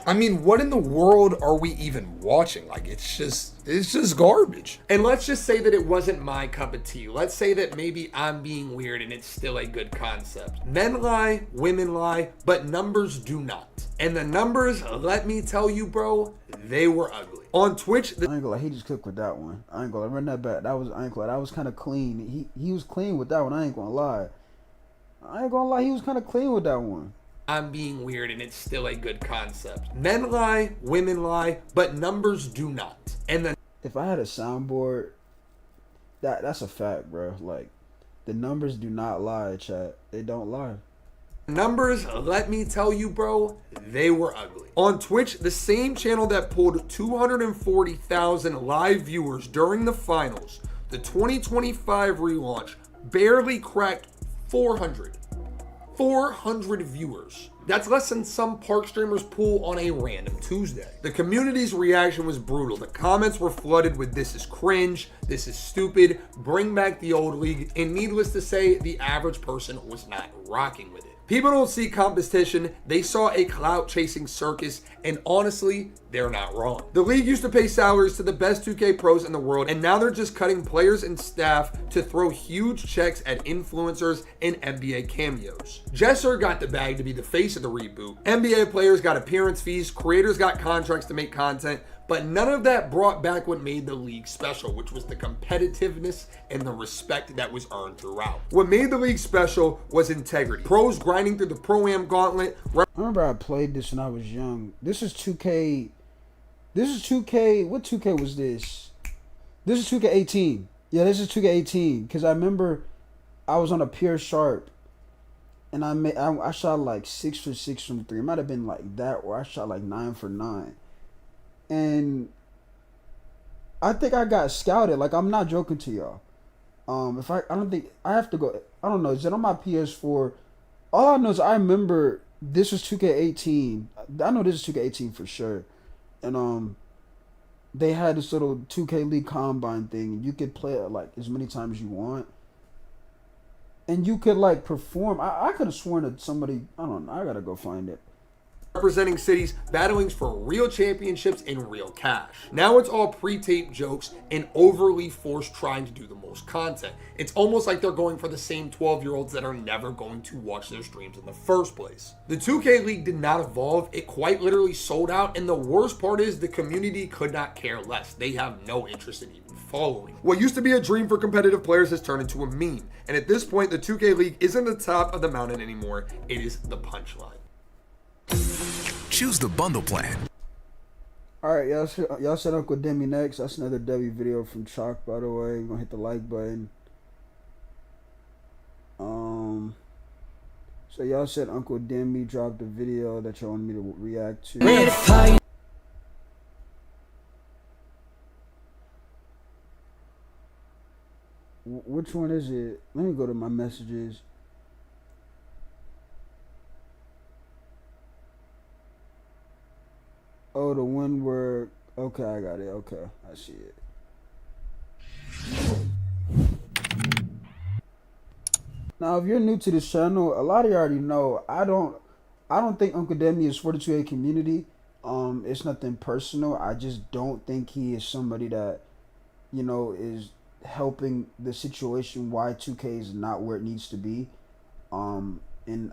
Speaker 3: I mean, what in the world are we even watching? Like, it's just garbage. And let's just say that it wasn't my cup of tea. Let's say that maybe I'm being weird and it's still a good concept. Men lie, women lie, but numbers do not. And the numbers, let me tell you, bro, they were ugly. On Twitch,
Speaker 1: I ain't gonna lie, he just cooked with that one. I ain't gonna lie, run that back. I ain't gonna lie, that was kind of clean. He was clean with that one. I ain't gonna lie. He was kind of clean with that one.
Speaker 3: I'm being weird and it's still a good concept. Men lie, women lie, but numbers do not. And then
Speaker 1: if I had a soundboard, that's a fact, bro. Like, the numbers do not lie, chat. They don't lie.
Speaker 3: Numbers, let me tell you, bro, they were ugly. On Twitch, the same channel that pulled 240,000 live viewers during the finals, the 2025 relaunch barely cracked 400 viewers. That's less than some park streamers pull on a random Tuesday. The community's reaction was brutal. The comments were flooded with "this is cringe," "this is stupid," "bring back the old league," and needless to say, the average person was not rocking with it. People don't see competition, they saw a clout-chasing circus, and honestly, they're not wrong. The league used to pay salaries to the best 2K pros in the world, and now they're just cutting players and staff to throw huge checks at influencers and NBA cameos. Jesser got the bag to be the face of the reboot. NBA players got appearance fees, creators got contracts to make content, but none of that brought back what made the league special, which was the competitiveness and the respect that was earned throughout. What made the league special was integrity. Pros grinding through the Pro-Am gauntlet.
Speaker 1: I remember I played this when I was young. This is 2K. This is 2K. What 2K was this? This is 2K18. Yeah, this is 2K18. Because I remember I was on a pure sharp. And I shot like 6 for 6 from 3. It might have been like that, or I shot like 9 for 9. And I think I got scouted. Like, I'm not joking to y'all. I don't think I have to go. I don't know. Is it on my PS4? All I know is I remember this was 2K18. I know this is 2K18 for sure. And they had this little 2K League Combine thing. You could play it like as many times as you want. And you could like perform. I could have sworn that somebody, I don't know. I gotta go find it.
Speaker 3: Representing cities battling for real championships and real cash. Now it's all pre-taped jokes and overly forced trying to do the most content. It's almost like they're going for the same 12-year-olds that are never going to watch their streams in the first place. The 2K League did not evolve. It quite literally sold out, and the worst part is the community could not care less. They have no interest in even following. What used to be a dream for competitive players has turned into a meme, and at this point the 2K League isn't the top of the mountain anymore. It is the punchline.
Speaker 11: Choose the bundle plan.
Speaker 1: Alright, y'all said Uncle Demi next. That's another W video from Chalk, by the way. We're gonna hit the like button. So y'all said Uncle Demi dropped a video that y'all wanted me to react to. Which one is it? Let me go to my messages. Oh, the one where... Okay, I got it. Okay, I see it. Now, if you're new to this channel, a lot of you already know, I don't think Uncle Demi is for the 2K community. It's nothing personal. I just don't think he is somebody that, you know, is helping the situation why 2K is not where it needs to be. And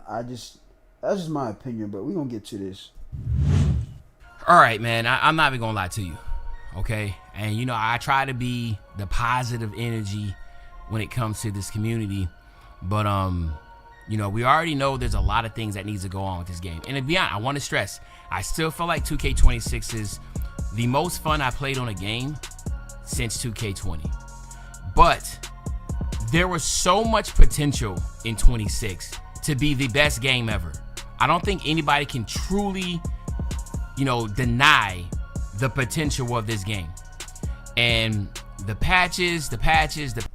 Speaker 1: that's just my opinion, but we're gonna get to this.
Speaker 12: All right, man, I'm not even gonna lie to you, okay? And you know, I try to be the positive energy when it comes to this community, but you know, we already know there's a lot of things that needs to go on with this game. And to be honest, I want to stress, I still feel like 2K26 is the most fun I played on a game since 2K20. But there was so much potential in 26 to be the best game ever. I don't think anybody can truly, you know, deny the potential of this game. And the patches.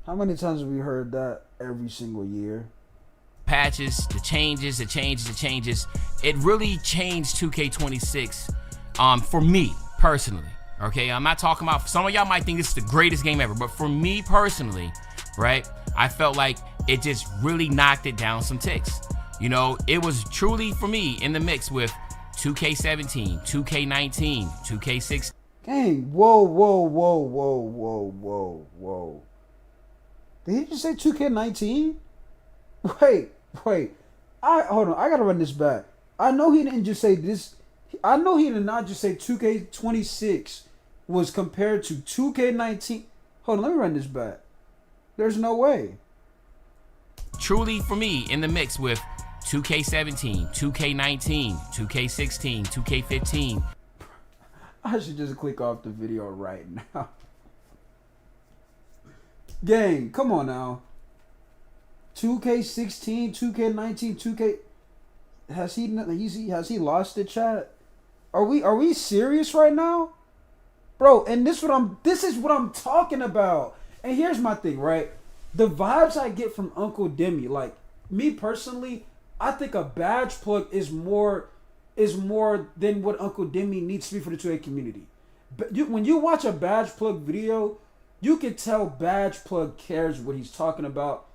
Speaker 1: How many times have we heard that every single year?
Speaker 12: Patches, the changes. It really changed 2K26 for me personally. Okay, I'm not talking about, some of y'all might think this is the greatest game ever, but for me personally, right? I felt like it just really knocked it down some ticks. You know, it was truly, for me, in the mix with 2K17, 2K19, 2K16.
Speaker 1: Dang, whoa. Did he just say 2K19? Wait. Hold on, I gotta run this back. I know he didn't just say this. I know he did not just say 2K26 was compared to 2K19. Hold on, let me run this back. There's no way.
Speaker 12: Truly, for me, in the mix with 2K17, 2K19, 2K16, 2K15.
Speaker 1: I should just click off the video right now. Gang, come on now. 2K16, 2K19, 2K. Has he lost the chat? Are we serious right now? Bro, and this is what I'm talking about. And here's my thing, right? The vibes I get from Uncle Demi, like me personally, I think a badge plug is more than what Uncle Demi needs to be for the 2K community. But when you watch a badge plug video, you can tell badge plug cares what he's talking about.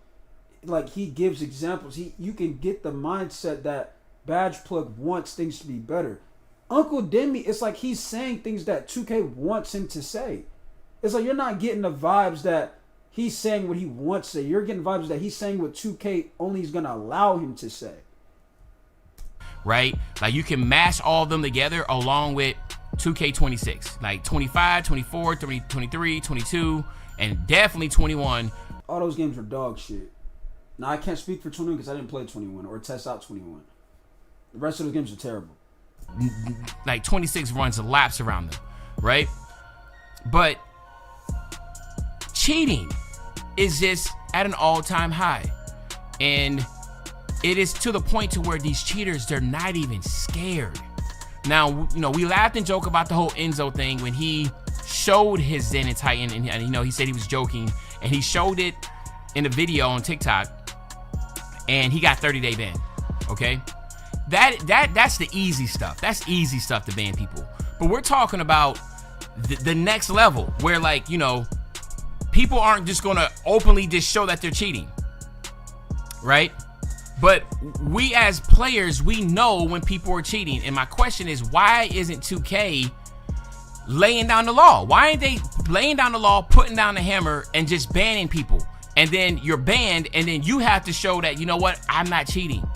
Speaker 1: Like, he gives examples. You can get the mindset that badge plug wants things to be better. Uncle Demi, it's like he's saying things that 2K wants him to say. It's like you're not getting the vibes that he's saying what he wants to say. You're getting vibes that he's saying what 2K only is going to allow him to say.
Speaker 12: Right? Like, you can mash all of them together along with 2K26. Like 25, 24, 23, 22, and definitely 21.
Speaker 1: All those games are dog shit. Now, I can't speak for 21 because I didn't play 21 or test out 21. The rest of those games are terrible.
Speaker 12: Like 26 runs laps around them, right? But cheating is just at an all-time high. And it is to the point to where these cheaters, they're not even scared. Now, you know, we laughed and joked about the whole Enzo thing when he showed his Zen and Titan, and you know, he said he was joking, and he showed it in a video on TikTok, and he got 30-day ban. Okay, that's the easy stuff. That's easy stuff to ban people. But we're talking about the next level, where, like, you know, people aren't just gonna openly just show that they're cheating, right? But we as players, we know when people are cheating. And my question is, why isn't 2K laying down the law? Why ain't they laying down the law, putting down the hammer, and just banning people? And then you're banned, and then you have to show that, you know what, I'm not cheating.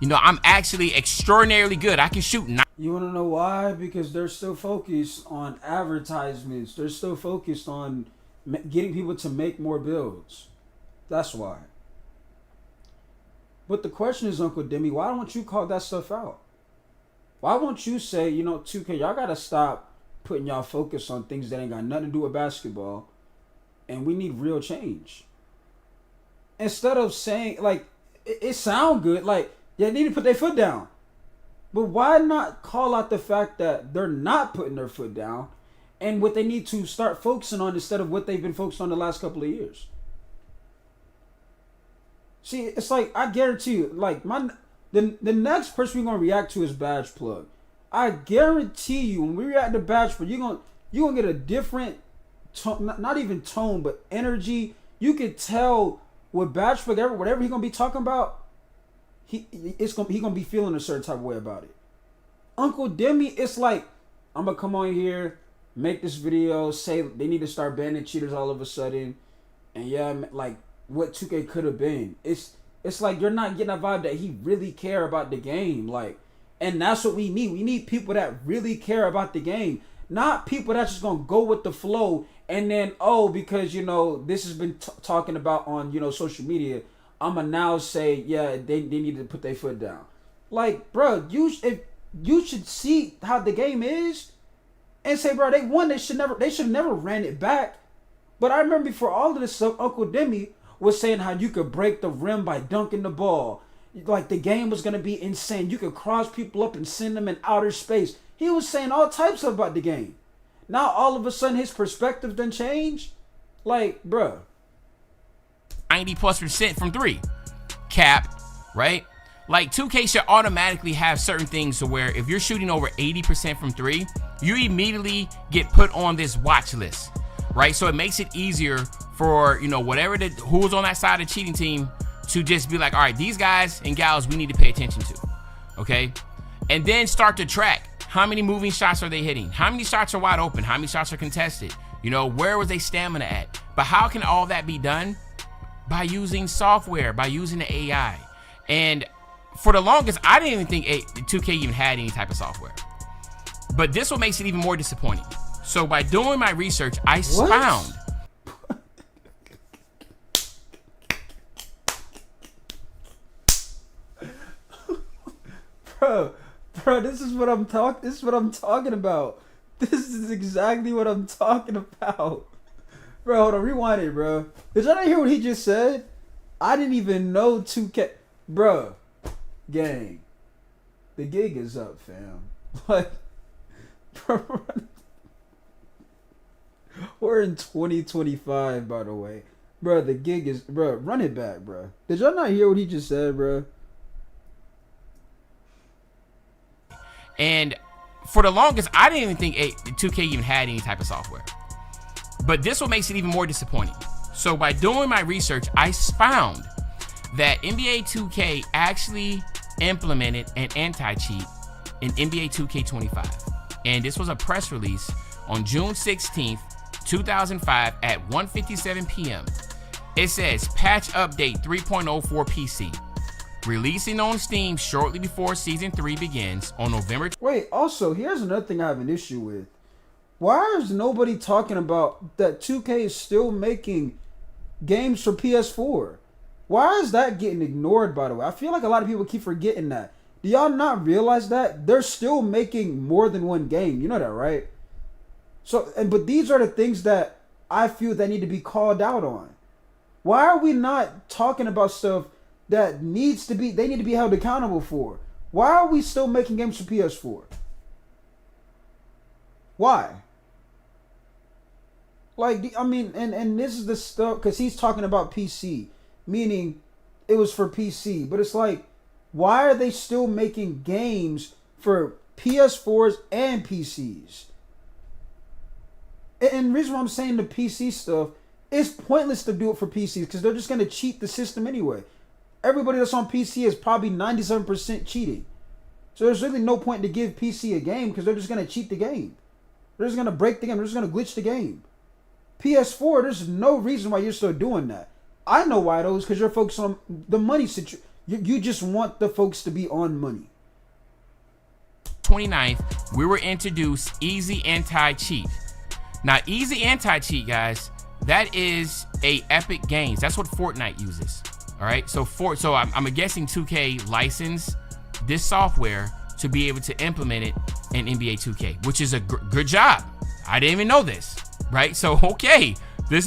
Speaker 12: You know, I'm actually extraordinarily good. I can shoot.
Speaker 1: You want to know why? Because they're still focused on advertisements. They're still focused on getting people to make more builds. That's why. But the question is, Uncle Demi, why don't you call that stuff out? Why won't you say, you know, 2K, y'all got to stop putting y'all focus on things that ain't got nothing to do with basketball, and we need real change. Instead of saying, like, it sound good, like, they need to put their foot down. But why not call out the fact that they're not putting their foot down and what they need to start focusing on instead of what they've been focused on the last couple of years? See, it's like, I guarantee you, like, the next person we're going to react to is Badge Plug. I guarantee you, when we react to Badge Plug, you're gonna get a different tone, not even tone, but energy. You can tell with Badge Plug, whatever he's going to be talking about, he gonna be feeling a certain type of way about it. Uncle Demi, it's like, I'm going to come on here, make this video, say they need to start banning cheaters all of a sudden, and yeah, like, what 2K could have been. It's like you're not getting a vibe that he really care about the game. Like, and that's what we need. We need people that really care about the game. Not people that's just going to go with the flow and then, oh, because, you know, this has been talking about on, you know, social media, I'm going to now say, yeah, they need to put their foot down. Like, bro, you should see how the game is and say, bro, they won. They should never ran it back. But I remember before all of this stuff, Uncle Demi was saying how you could break the rim by dunking the ball. Like, the game was going to be insane. You could cross people up and send them in outer space. He was saying all types about the game. Now, all of a sudden, his perspective done changed. Like, bruh.
Speaker 12: 90+% from three. Cap, right? Like, 2K should automatically have certain things to where if you're shooting over 80% from three, you immediately get put on this watch list, right? So it makes it easier for, you know, whatever who was on that side of the cheating team to just be like, all right, these guys and gals we need to pay attention to, okay? And then start to track how many moving shots are they hitting, how many shots are wide open, how many shots are contested, you know, where was their stamina at? But how can all that be done? By using software, by using the AI. And for the longest, I didn't even think 2K even had any type of software. But this what makes it even more disappointing. So by doing my research, I found
Speaker 1: Bro, this is what I'm talking about. This is exactly what I'm talking about. Bro, hold on, rewind it, bro. Did y'all not hear what he just said? I didn't even know 2K. Bro, gang, the gig is up, fam. Like, bro, we're in 2025, by the way. Bro, the gig is, bro, run it back, bro. Did y'all not hear what he just said, bro?
Speaker 12: And for the longest, I didn't even think 2K even had any type of software. But this what makes it even more disappointing. So by doing my research, I found that NBA 2K actually implemented an anti-cheat in NBA 2K25. And this was a press release on June 16th, 2005 at 1:57 p.m. It says, patch update 3.0 for PC. Releasing on Steam shortly before Season 3 begins on November...
Speaker 1: Wait, also, here's another thing I have an issue with. Why is nobody talking about that 2K is still making games for PS4? Why is that getting ignored, by the way? I feel like a lot of people keep forgetting that. Do y'all not realize that? They're still making more than one game. You know that, right? So, but these are the things that I feel that need to be called out on. Why are we not talking about stuff that they need to be held accountable for? Why are we still making games for PS4? Why? Like, I mean, and this is the stuff, because he's talking about PC, meaning it was for PC. But it's like, why are they still making games for PS4s and PCs? And the reason why I'm saying the PC stuff, it's pointless to do it for PCs because they're just going to cheat the system anyway. Everybody that's on PC is probably 97% cheating. So there's really no point to give PC a game because they're just going to cheat the game. They're just going to break the game. They're just going to glitch the game. PS4, there's no reason why you're still doing that. I know why though, is because you're focused on the money situation. You just want the folks to be on money.
Speaker 12: 29th, we were introduced Easy Anti-Cheat. Now, Easy Anti-Cheat, guys, that is a Epic Games. That's what Fortnite uses. All right, so I'm guessing 2K licensed this software to be able to implement it in NBA 2K, which is a good job. I didn't even know this, right? So okay, but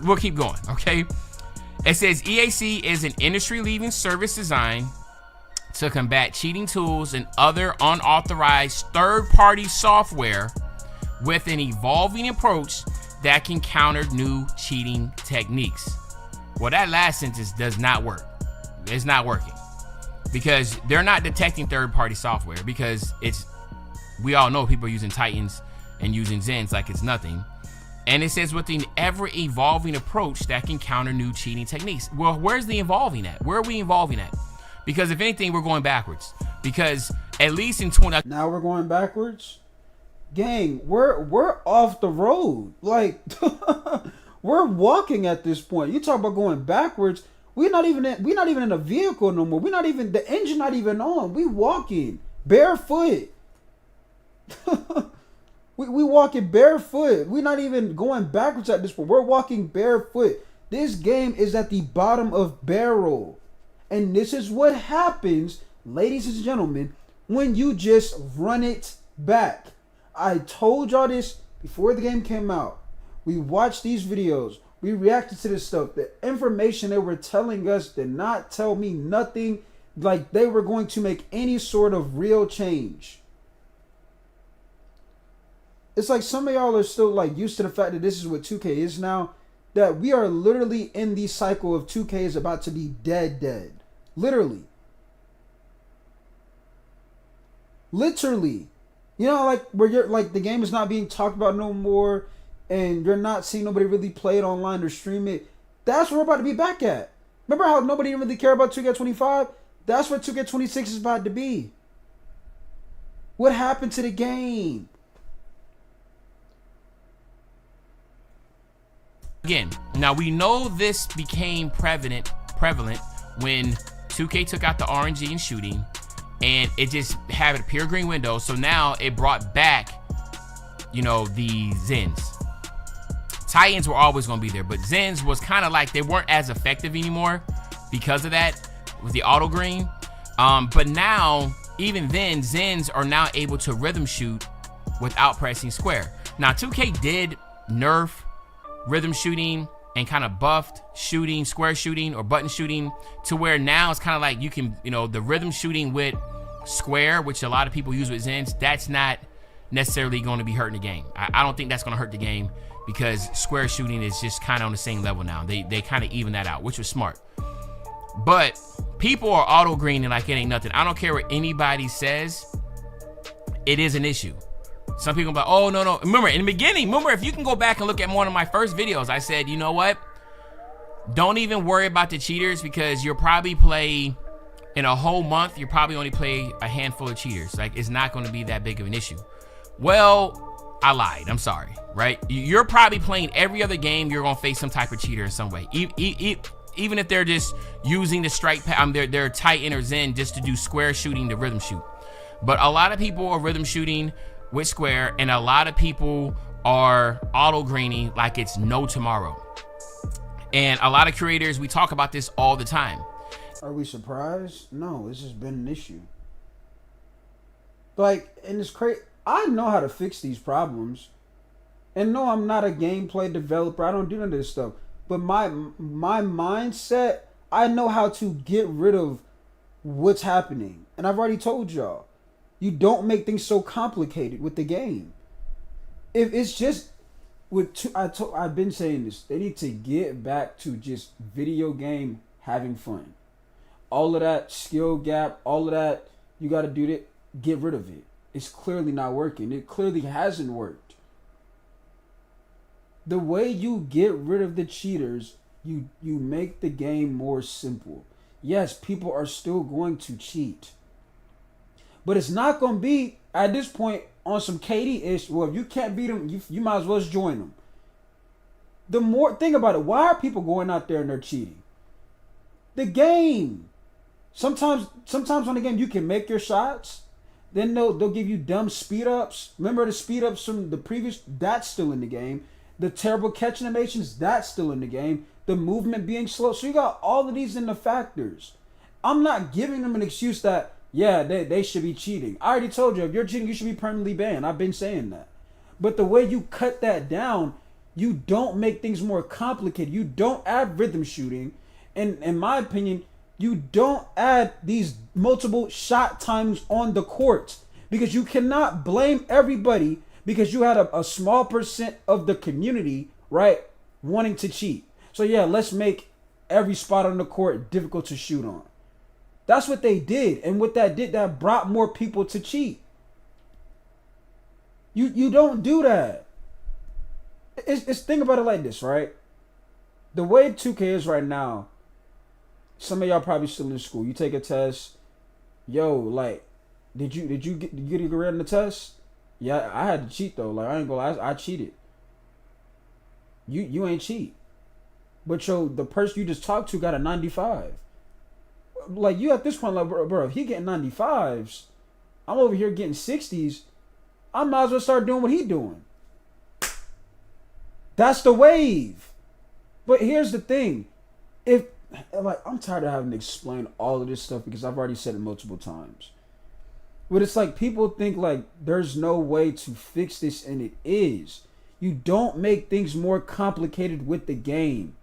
Speaker 12: we'll keep going. Okay, it says EAC is an industry-leading service designed to combat cheating tools and other unauthorized third-party software with an evolving approach that can counter new cheating techniques. Well, that last sentence does not work. It's not working because they're not detecting third-party software because we all know people are using Titans and using Zens like it's nothing. And it says with an ever-evolving approach that can counter new cheating techniques. Well, where's the evolving at? Where are we evolving at? Because if anything, we're going backwards. Because at least in 20...
Speaker 1: Now we're going backwards? Gang, we're off the road. Like, we're walking at this point. You talk about going backwards. We're not even in a vehicle no more. The engine not even on. We walking barefoot. we walking barefoot. We're not even going backwards at this point. We're walking barefoot. This game is at the bottom of barrel. And this is what happens, ladies and gentlemen, when you just run it back. I told y'all this before the game came out. We watched these videos. We reacted to this stuff. The information they were telling us did not tell me nothing like they were going to make any sort of real change. It's like some of y'all are still like used to the fact that this is what 2K is now. That we are literally in the cycle of 2K is about to be dead. Literally. You know, like where you're like the game is not being talked about no more. and you're not seeing nobody really play it online or stream it, that's where we're about to be back at. Remember how nobody didn't really care about 2K25? That's what 2K26 is about to be. What happened to the game?
Speaker 12: Again, now we know this became prevalent when 2K took out the RNG and shooting, and it just had a pure green window. So now it brought back, you know, the Zens. Tie-ins were always going to be there, but Zens was kind of like they weren't as effective anymore because of that with the auto green. But now, even then, Zens are now able to rhythm shoot without pressing square. Now, 2K did nerf rhythm shooting and kind of buffed shooting, square shooting or button shooting, to where now it's kind of like you can, you know, the rhythm shooting with square, which a lot of people use with Zens, that's not necessarily going to be hurting the game. I don't think that's going to hurt the game, because square shooting is just kind of on the same level now. They kind of even that out, which was smart. But people are auto greening like it ain't nothing. I don't care what anybody says, it is an issue. Some people are like, oh, no. Remember, in the beginning, if you can go back and look at one of my first videos, I said, you know what? Don't even worry about the cheaters, because you'll probably play, in a whole month, you probably only play a handful of cheaters. Like, it's not going to be that big of an issue. Well, I lied. I'm sorry, right? You're probably playing every other game, you're going to face some type of cheater in some way. Even if they're just using the strike, they're Titan or Zen just to do square shooting to rhythm shoot. But a lot of people are rhythm shooting with square, and a lot of people are auto greening like it's no tomorrow. And a lot of creators, we talk about this all the time.
Speaker 1: Are we surprised? No, this has been an issue. Like, and it's crazy. I know how to fix these problems. And no, I'm not a gameplay developer. I don't do none of this stuff. But my mindset, I know how to get rid of what's happening. And I've already told y'all. You don't make things so complicated with the game. If it's just I've been saying this. They need to get back to just video game having fun. All of that skill gap, all of that, you got to do that. Get rid of it. It's clearly not working. It clearly hasn't worked. The way you get rid of the cheaters, you make the game more simple. Yes, people are still going to cheat. But it's not going to be, at this point, on some KD-ish, well, if you can't beat them, you might as well just join them. The more, think about it, why are people going out there and they're cheating? The game. Sometimes on the game, you can make your shots, then they'll give you dumb speed-ups. Remember the speed-ups from the previous, that's still in the game. The terrible catch animations, that's still in the game. The movement being slow. So you got all of these in the factors. I'm not giving them an excuse that, yeah, they should be cheating. I already told you, if you're cheating, you should be permanently banned. I've been saying that. But the way you cut that down, you don't make things more complicated. You don't add rhythm shooting. And in my opinion, you don't add these multiple shot times on the court. Because you cannot blame everybody because you had a small percent of the community, right, wanting to cheat. So yeah, let's make every spot on the court difficult to shoot on. That's what they did. And what that did, that brought more people to cheat. You don't do that. It's think about it like this, right? The way 2K is right now, some of y'all probably still in school. You take a test. Yo, like, did you get a grade on the test? Yeah, I had to cheat though. Like, I ain't gonna lie, I cheated. You ain't cheat. But the person you just talked to got a 95. Like, you at this point, like, bro, if he getting 95s, I'm over here getting 60s, I might as well start doing what he doing. That's the wave. But here's the thing. I'm tired of having to explain all of this stuff because I've already said it multiple times. But it's like people think like there's no way to fix this, and it is. You don't make things more complicated with the game.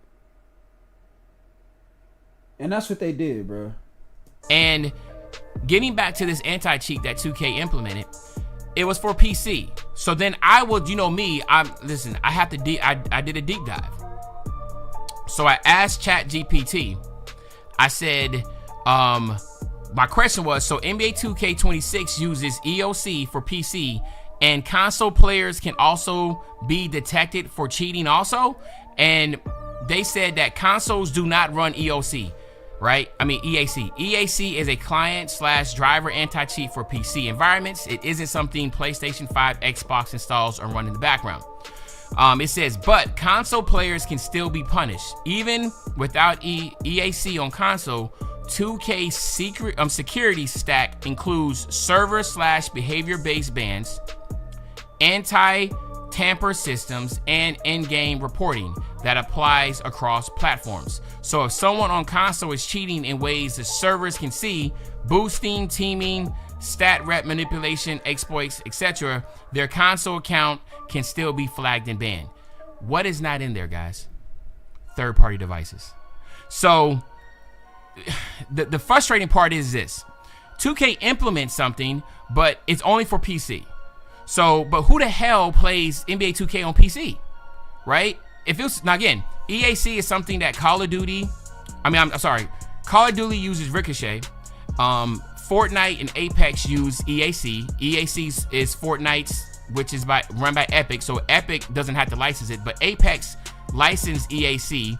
Speaker 1: And that's what they did, bro.
Speaker 12: And getting back to this anti-cheat that 2K implemented, it was for PC. So then I would, you know me, I did a deep dive. So I asked ChatGPT, I said, my question was, so NBA 2K26 uses EOC for PC and console players can also be detected for cheating also. And they said that consoles do not run EOC, right? I mean EAC. EAC is a client/driver anti-cheat for PC environments. It isn't something PlayStation 5, Xbox installs or run in the background. It says, but console players can still be punished. Even without EAC on console, 2K security stack includes server/behavior-based bans, anti-tamper systems, and in-game reporting that applies across platforms. So if someone on console is cheating in ways the servers can see, boosting, teaming, stat rep manipulation, exploits, etc., their console account can still be flagged and banned. What is not in there, guys? Third-party devices. So the frustrating part is this. 2K implements something, but it's only for PC. So, but who the hell plays NBA 2K on PC, right? If it's, now again, EAC is something that Call of Duty uses Ricochet. Fortnite and Apex use EAC. EAC is Fortnite's, which is run by Epic, so Epic doesn't have to license it, but Apex licensed EAC.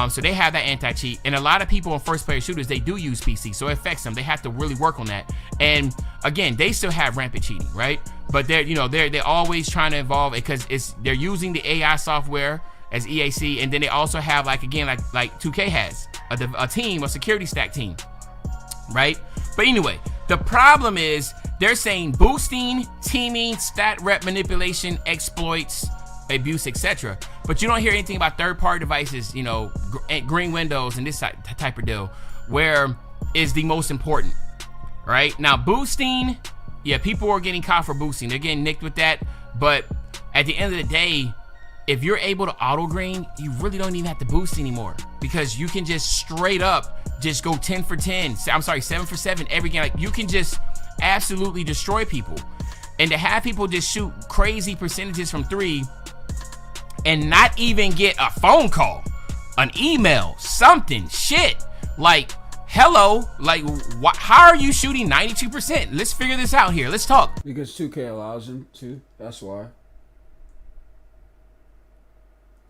Speaker 12: So they have that anti-cheat, and a lot of people in first-player shooters, they do use PC, so it affects them. They have to really work on that. And again, they still have rampant cheating, right? But they're always trying to evolve it because they're using the AI software as EAC, and then they also have like 2K has a team, a security stack team, right? But anyway, the problem is they're saying boosting, teaming, stat rep manipulation, exploits, abuse, etc. But you don't hear anything about third-party devices, green windows and this type of deal, where is the most important, right? Now, boosting, yeah, people are getting caught for boosting. They're getting nicked with that. But at the end of the day, if you're able to auto green, you really don't even have to boost anymore because you can just straight up just go 10 for 10. I'm sorry, 7 for 7 every game. Like, you can just absolutely destroy people. And to have people just shoot crazy percentages from 3 and not even get a phone call, an email, something, shit. Like, hello, like, how are you shooting 92%? Let's figure this out here. Let's talk.
Speaker 1: Because 2K allows them to. That's why.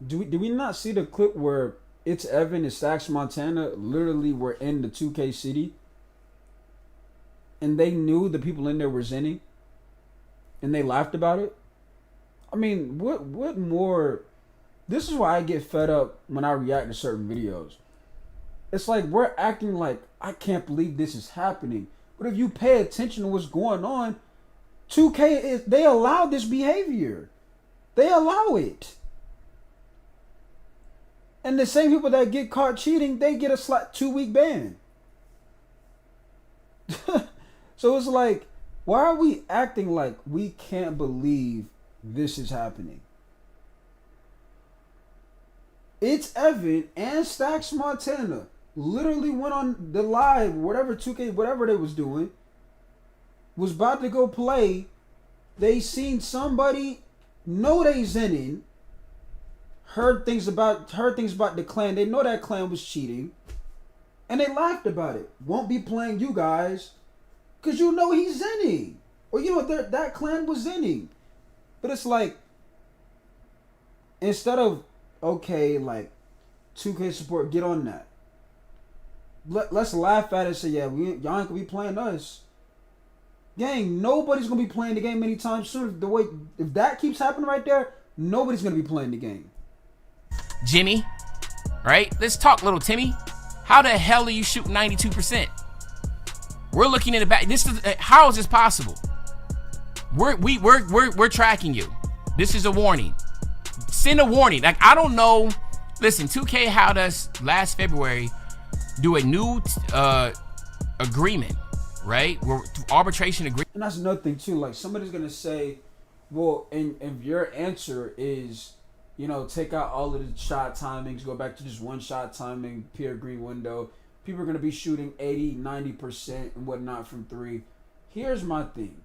Speaker 1: Did we not see the clip where It's Evan and Stacks Montana literally were in the 2K city? And they knew the people in there were zenning? And they laughed about it? I mean, what more? This is why I get fed up when I react to certain videos. It's like we're acting like, I can't believe this is happening. But if you pay attention to what's going on, 2K, they allow this behavior. They allow it. And the same people that get caught cheating, they get a 2-week ban. So it's like, why are we acting like we can't believe this is happening? It's Evan and Stacks Montana literally went on the live, whatever 2K, whatever they was doing, was about to go play. They seen somebody, know they zenning, heard things about the clan. They know that clan was cheating, and they laughed about it. Won't be playing you guys, cause you know he's zenning, or that clan was zenning. But it's like, instead of, okay, like 2K support, get on that. Let's laugh at it and say, yeah, y'all ain't gonna be playing us. Gang, nobody's gonna be playing the game anytime soon. If that keeps happening right there, nobody's gonna be playing the game.
Speaker 12: Jimmy, right? Let's talk, little Timmy. How the hell are you shooting 92%? We're looking in the back. How is this possible? We're tracking you. This is a warning. Send a warning. Like, I don't know. Listen, 2K had us last February do a new agreement, right? Arbitration agreement.
Speaker 1: And that's another thing too. Like, somebody's gonna say, well, and if your answer is, take out all of the shot timings, go back to just one shot timing, pure green window, people are going to be shooting 80, 90% and whatnot from 3. Here's my thing.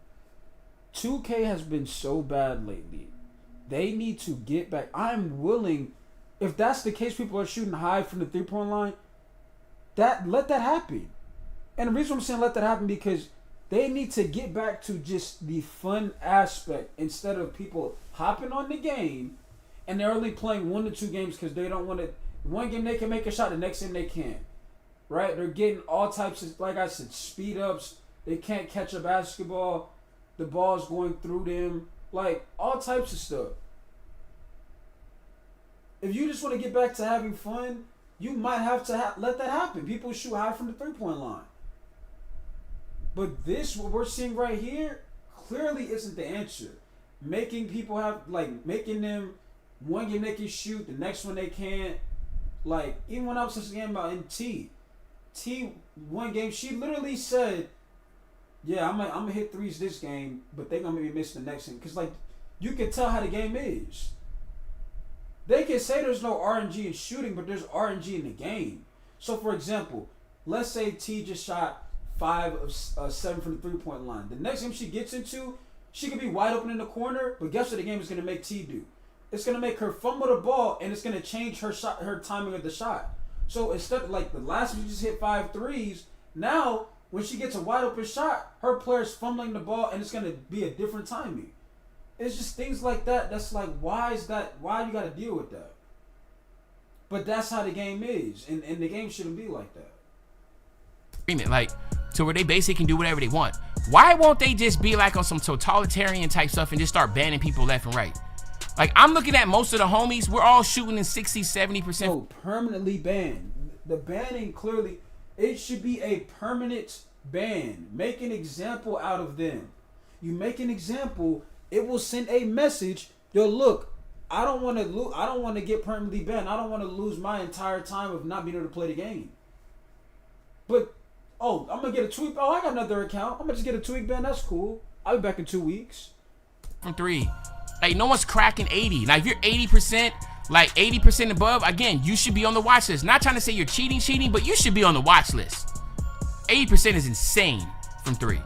Speaker 1: 2K has been so bad lately. They need to get back. I'm willing, if that's the case, people are shooting high from the 3-point line, let that happen. And the reason I'm saying let that happen, because They need to get back to just the fun aspect instead of people hopping on the game and they're only playing 1 to 2 games because they don't want to. One game they can make a shot, the next game they can't. Right? They're getting all types of, like I said, speed ups. They can't catch a basketball. The ball's going through them. Like, all types of stuff. If you just want to get back to having fun, you might have to let that happen. People shoot high from the 3-point line. But this, what we're seeing right here, clearly isn't the answer. Making people have, like, making them, one game they can shoot, the next one they can't. Like, even when I was just game about T, one game, she literally said, yeah, I'm gonna hit threes this game, but they're gonna maybe miss the next game. Because, like, you can tell how the game is. They can say there's no RNG in shooting, but there's RNG in the game. So, for example, let's say T just shot 5 of 7 from the 3-point line. The next game she gets into, she could be wide open in the corner, but guess what the game is going to make T do? It's going to make her fumble the ball, and it's going to change her shot, her timing of the shot. So, instead of, like, the last one, she just hit 5 threes. Now, when she gets a wide open shot, her player's fumbling the ball, and it's going to be a different timing. It's just things like that. That's like, why is that? Why you got to deal with that? But that's how the game is, and the game shouldn't be like that.
Speaker 12: Like, to where they basically can do whatever they want. Why won't they just be like on some totalitarian type stuff and just start banning people left and right? Like, I'm looking at most of the homies, we're all shooting in 60, 70%.
Speaker 1: No, permanently banned. The banning clearly, it should be a permanent ban. Make an example out of them. You make an example, it will send a message. Yo, look, I don't want to get permanently banned. I don't want to lose my entire time of not being able to play the game. But, oh, I'm going to get a tweak. Oh, I got another account. I'm going to just get a tweak ban. That's cool. I'll be back in 2 weeks.
Speaker 12: From 3. Like, no one's cracking 80. Now, if you're 80%, like 80% above, again, you should be on the watch list. Not trying to say you're cheating, but you should be on the watch list. 80% is insane from 3,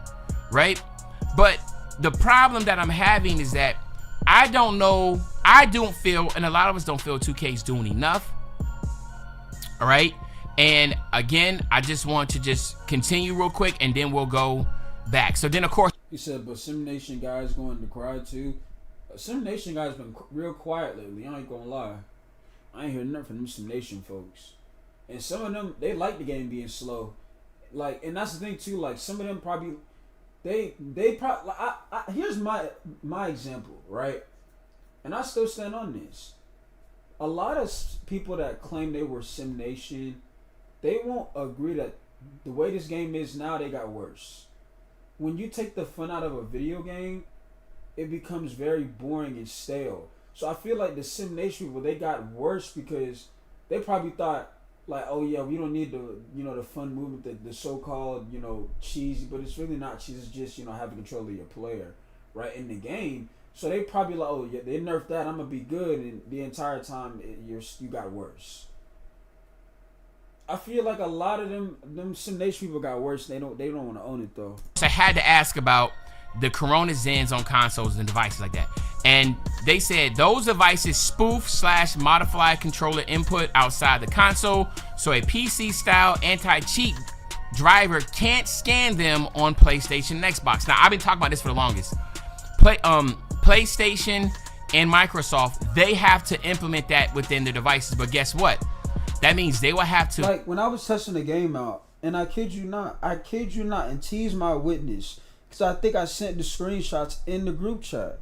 Speaker 12: right? But the problem that I'm having is that I don't know, I don't feel, and a lot of us don't feel 2K's doing enough. All right? And again, I just want to just continue real quick, and then we'll go back. So then, of course,
Speaker 1: he said, but Simnation guys going to cry too. Simnation guys been real quiet lately. I ain't gonna lie. I ain't hearing nothing from them Simnation folks. And some of them, they like the game being slow. Like, and that's the thing too. Like, some of them probably, they probably. Here's my example, right? And I still stand on this. A lot of people that claim they were Simnation, they won't agree that the way this game is now, they got worse. When you take the fun out of a video game, it becomes very boring and stale. So I feel like the Simnation people, they got worse because they probably thought, like, oh yeah, we don't need the fun movement, the so-called, cheesy, but it's really not cheesy. It's just, having control of your player, right, in the game. So they probably like, oh yeah, they nerfed that, I'm gonna be good, and the entire time you got worse. I feel like a lot of them Simnation people got worse. They don't want to own it though.
Speaker 12: So I had to ask about the Corona Zens on consoles and devices like that. And they said those devices spoof/modify controller input outside the console, so a PC-style anti-cheat driver can't scan them on PlayStation and Xbox. Now, I've been talking about this for the longest. PlayStation and Microsoft, they have to implement that within their devices. But guess what? That means they will have to.
Speaker 1: Like, when I was testing the game out, and I kid you not, and T's my witness, because I think I sent the screenshots in the group chat.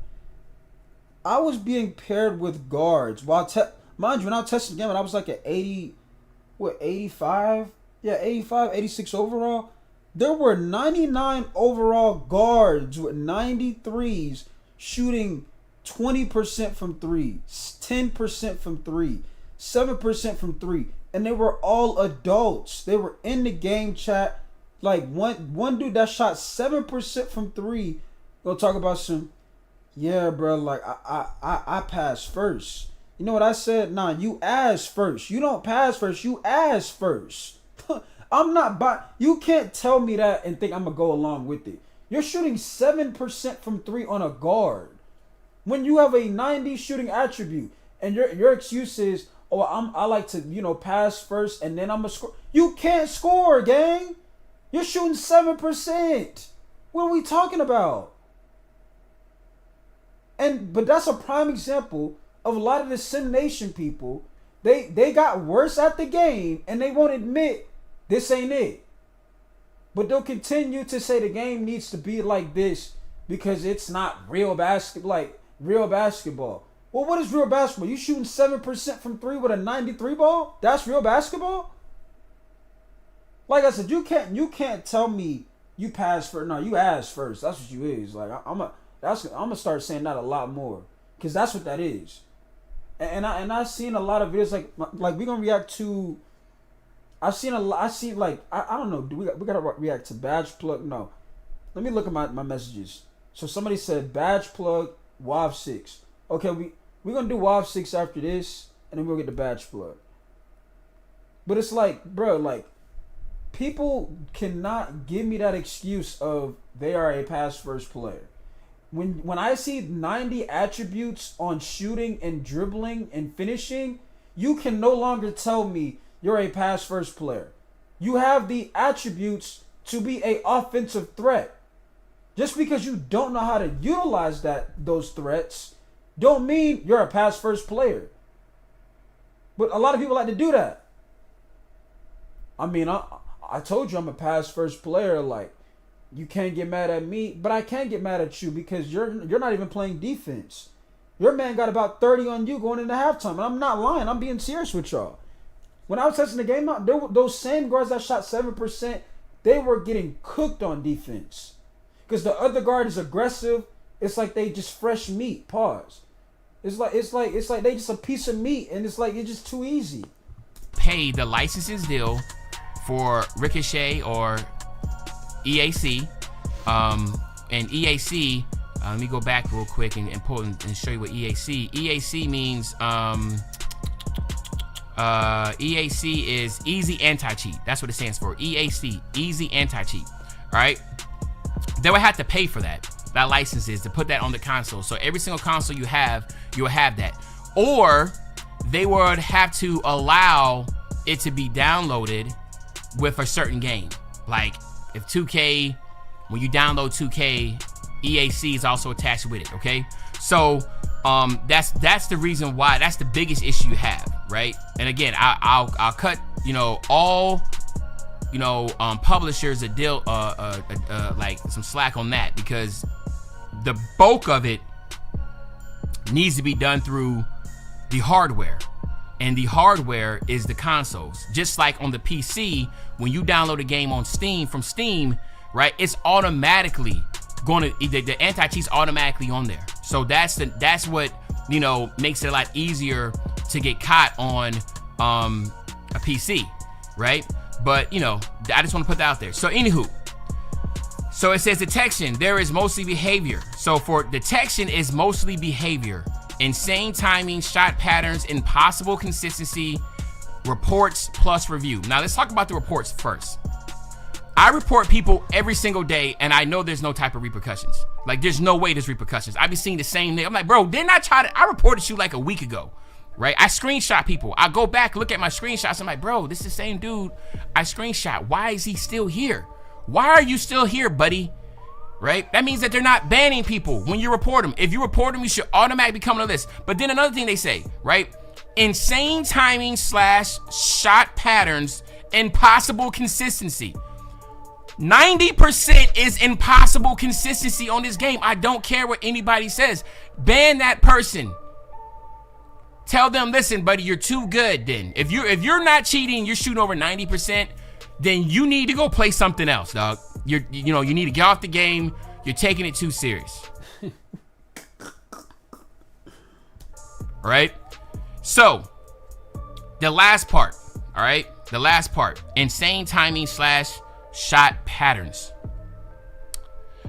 Speaker 1: I was being paired with guards while mind you, when I was testing the game, and I was like at 85? Yeah, 85, 86 overall. There were 99 overall guards with 93s shooting 20% from 3, 10% from 3, 7% from 3, and they were all adults. They were in the game chat. Like, one dude that shot 7% from 3, go talk about some, yeah, bro, like, I passed first. You know what I said? Nah, you ass first. You don't pass first, you ass first. I'm not you can't tell me that and think I'm gonna go along with it. You're shooting 7% from 3 on a guard when you have a 90 shooting attribute, and your excuse is, oh, I like to, pass first and then I'm gonna score. You can't score, gang. You're shooting 7%. What are we talking about? But that's a prime example of a lot of the Sim Nation people. They got worse at the game and they won't admit this ain't it. But they'll continue to say the game needs to be like this because it's not real basketball. Well, what is real basketball? You shooting 7% from 3 with a 93 ball? That's real basketball? Like I said, you can't tell me you pass first. No, you ass first. That's what you is. Like I'm gonna start saying that a lot more, because that's what that is. And I've seen a lot of videos like we gonna react to. I don't know. Do we gotta react to Badge Plug? No. Let me look at my messages. So somebody said Badge Plug WoW 6. Okay, we're gonna do WoW 6 after this, and then we'll get the Badge Plug. But it's like, bro, like, people cannot give me that excuse of they are a pass first player. When I see 90 attributes on shooting and dribbling and finishing, you can no longer tell me you're a pass first player. You have the attributes to be a offensive threat. Just because you don't know how to utilize those threats don't mean you're a pass first player. But a lot of people like to do that. I mean, I told you I'm a pass first player. Like, you can't get mad at me, but I can get mad at you because you're not even playing defense. Your man got about 30 on you going into halftime, and I'm not lying. I'm being serious with y'all. When I was testing the game out, those same guards that shot 7%, they were getting cooked on defense. Because the other guard is aggressive. It's like they just fresh meat. Pause. It's like they just a piece of meat, and it's just too easy.
Speaker 12: Pay the licenses deal for Ricochet or EAC, and EAC. Let me go back real quick and pull and show you what EAC. EAC means EAC is easy anti-cheat. That's what it stands for. EAC, easy anti-cheat. All right. They would have to pay for that licenses to put that on the console. So every single console you have, you'll have that. Or they would have to allow it to be downloaded with a certain game. Like if 2K, when you download 2K, EAC is also attached with it. Okay. So that's the reason why. That's the biggest issue you have, right? And again, I'll cut all publishers a deal like some slack on that, because the bulk of it needs to be done through the hardware, and the hardware is the consoles. Just like on the PC, when you download a game on Steam from Steam, right, it's automatically going to the anti-cheat's automatically on there. So that's what makes it a lot easier to get caught on a PC, right? But I just want to put that out there. So anywho, so it says detection, there is mostly behavior. So for detection is mostly behavior, insane timing, shot patterns, impossible consistency, reports plus review. Now let's talk about the reports first. I report people every single day, and I know there's no type of repercussions. Like, there's no way there's repercussions. I be seeing the same thing. I'm like, bro, didn't I reported you like a week ago, right? I screenshot people. I go back, look at my screenshots. I'm like, bro, this is the same dude I screenshot. Why is he still here? Why are you still here, buddy? Right? That means that they're not banning people when you report them. If you report them, you should automatically come on the list. But then another thing they say, right? Insane timing / shot patterns, impossible consistency. 90% is impossible consistency on this game. I don't care what anybody says. Ban that person. Tell them, listen, buddy, you're too good then. If you're not cheating, you're shooting over 90%, then you need to go play something else, dog. You need to get off the game. You're taking it too serious. All right? So, the last part, all right? The last part, insane timing / shot patterns.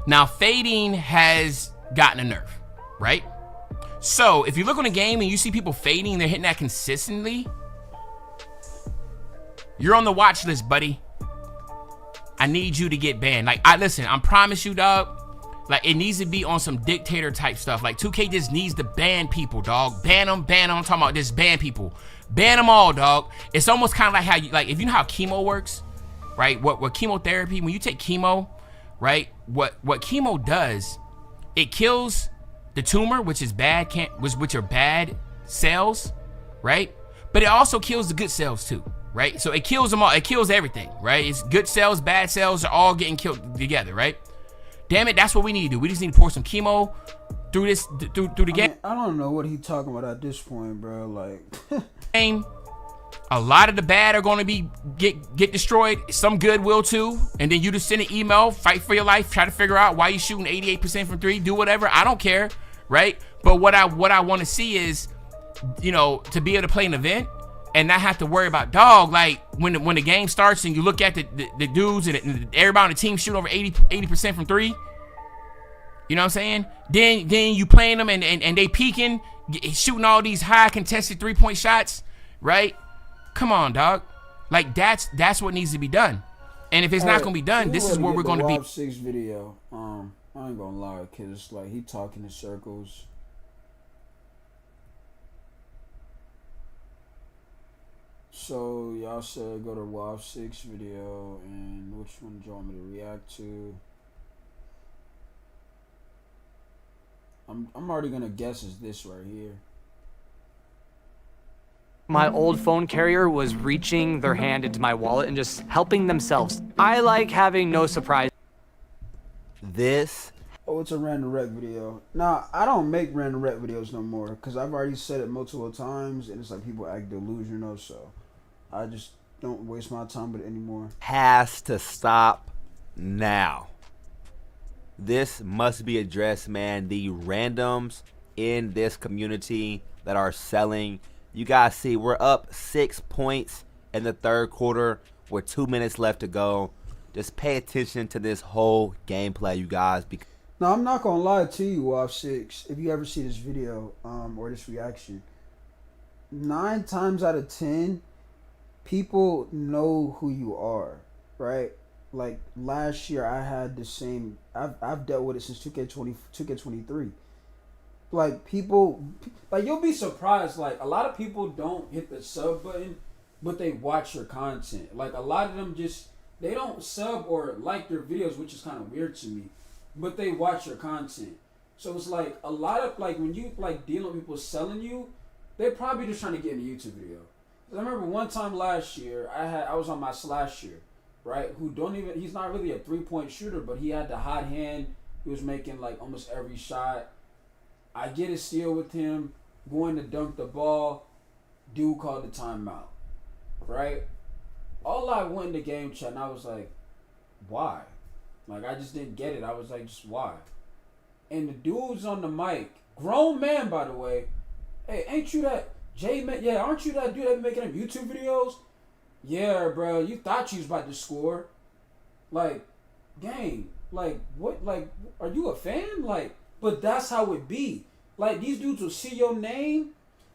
Speaker 12: Now, fading has gotten a nerf, right? So, if you look on a game and you see people fading, they're hitting that consistently, you're on the watch list, buddy. I need you to get banned. Like, I promise you, dog. Like, it needs to be on some dictator type stuff. Like, 2K just needs to ban people, dog. Ban them. I'm talking about just ban people. Ban them all, dog. It's almost kind of like how if you know how chemo works, right? What chemotherapy, when you take chemo, right? What chemo does, it kills the tumor, which is bad, which are bad cells, right? But it also kills the good cells too, right? So it kills them all. It kills everything, right? It's good cells, bad cells are all getting killed together, right? Damn it, that's what we need to do. We just need to pour some chemo through this, through the game.
Speaker 1: I don't know what he talking about at this point, bro. Like,
Speaker 12: a lot of the bad are going to be get destroyed. Some good will too. And then you just send an email, fight for your life, try to figure out why you shooting 88% from 3. Do whatever. I don't care, right? But what I want to see is, you know, to be able to play an event and not have to worry about dog. Like when the game starts and you look at the dudes and everybody on the team shoot over 80% from 3. You know what I'm saying? Then you playing them and they peeking, shooting all these high contested 3-point shots, right? Come on, dog. Like that's what needs to be done. And if it's not gonna be done, this is where we're gonna be.
Speaker 1: WAP 6 video. I ain't gonna lie, cause it's like he talking in circles. So y'all said go to WAP 6 video, and which one do you want me to react to? I'm already gonna guess is this right here.
Speaker 5: My old phone carrier was reaching their hand into my wallet and just helping themselves. I like having no surprise.
Speaker 8: This.
Speaker 1: Oh, it's a random rec video. Nah, I don't make random rec videos no more because I've already said it multiple times, and it's like people act delusional, so I just don't waste my time with it anymore.
Speaker 8: Has to stop now. This must be addressed, man. The randoms in this community that are selling. You guys see, we're up 6 points in the third quarter with 2 minutes left to go. Just pay attention to this whole gameplay, you guys.
Speaker 1: Now, I'm not gonna lie to you, WAP 6. If you ever see this video or this reaction, 9 times out of 10, people know who you are, right? Like last year, I had the same. I've dealt with it since 2K23. Like people, like you'll be surprised. Like a lot of people don't hit the sub button, but they watch your content. Like a lot of them they don't sub or like your videos, which is kind of weird to me, but they watch your content. So it's like a lot of like when you like dealing with people selling you, they're probably just trying to get in a YouTube video. I remember one time last year, I was on my Slash year, right? He's not really a 3-point shooter, but he had the hot hand. He was making like almost every shot. I get a steal with him, going to dunk the ball. Dude called the timeout, right? All I went in the game chat and I was like, why? Like I just didn't get it. I was like, just why? And the dude's on the mic, grown man by the way. Hey, ain't you that J-Man? Yeah, aren't you that dude that be making them YouTube videos? Yeah, bro, you thought you was about to score. Like, gang, like what? Like, are you a fan? Like, but that's how it be. Like these dudes will see your name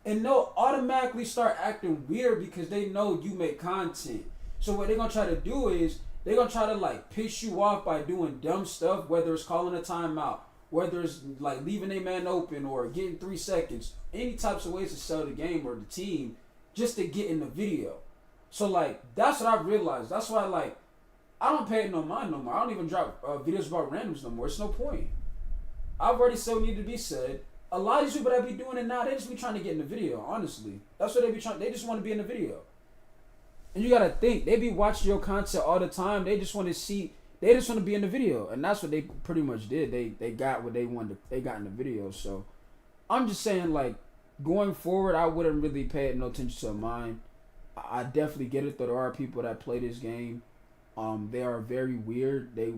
Speaker 1: and they'll automatically start acting weird because they know you make content. So what they're gonna try to do is they're gonna try to like piss you off by doing dumb stuff, whether it's calling a timeout, whether it's like leaving a man open or getting 3 seconds, any types of ways to sell the game or the team just to get in the video. So like that's what I realized. That's why like I don't pay no mind no more. I don't even drop videos about randoms no more. It's no point. I've already said what need to be said. A lot of these people that be doing it now, they just be trying to get in the video, honestly. That's what they be trying. They just want to be in the video. And you gotta think, they be watching your content all the time. They just want to see, they just want to be in the video. And that's what they pretty much did. They got what they wanted, they got in the video. So I'm just saying, like, going forward, I wouldn't really pay no attention to mine. I definitely get it that there are people that play this game. They are very weird. They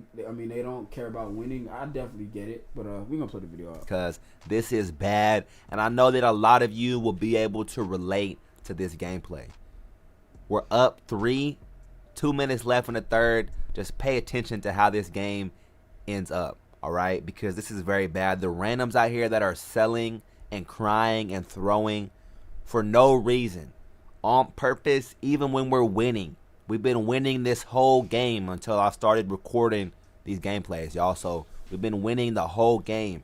Speaker 1: don't care about winning. I definitely get it, but we're gonna play the video out
Speaker 8: because this is bad, and I know that a lot of you will be able to relate to this gameplay. We're up 3, 2 minutes left in the third. Just pay attention to how this game ends up, all right? Because this is very bad. The randoms out here that are selling and crying and throwing for no reason, on purpose, even when we're winning. We've been winning this whole game until I started recording these gameplays, y'all. So we've been winning the whole game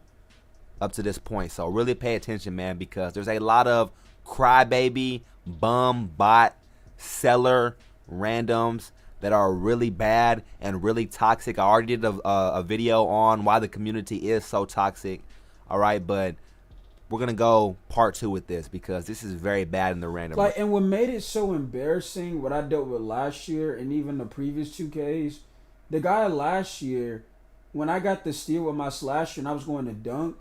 Speaker 8: up to this point. So really pay attention, man, because there's a lot of crybaby, bum, bot, seller, randoms that are really bad and really toxic. I already did a video on why the community is so toxic. All right, but we're gonna go part 2 with this because this is very bad in the random.
Speaker 1: Like, and what made it so embarrassing, what I dealt with last year and even the previous 2Ks, the guy last year, when I got the steal with my slasher and I was going to dunk,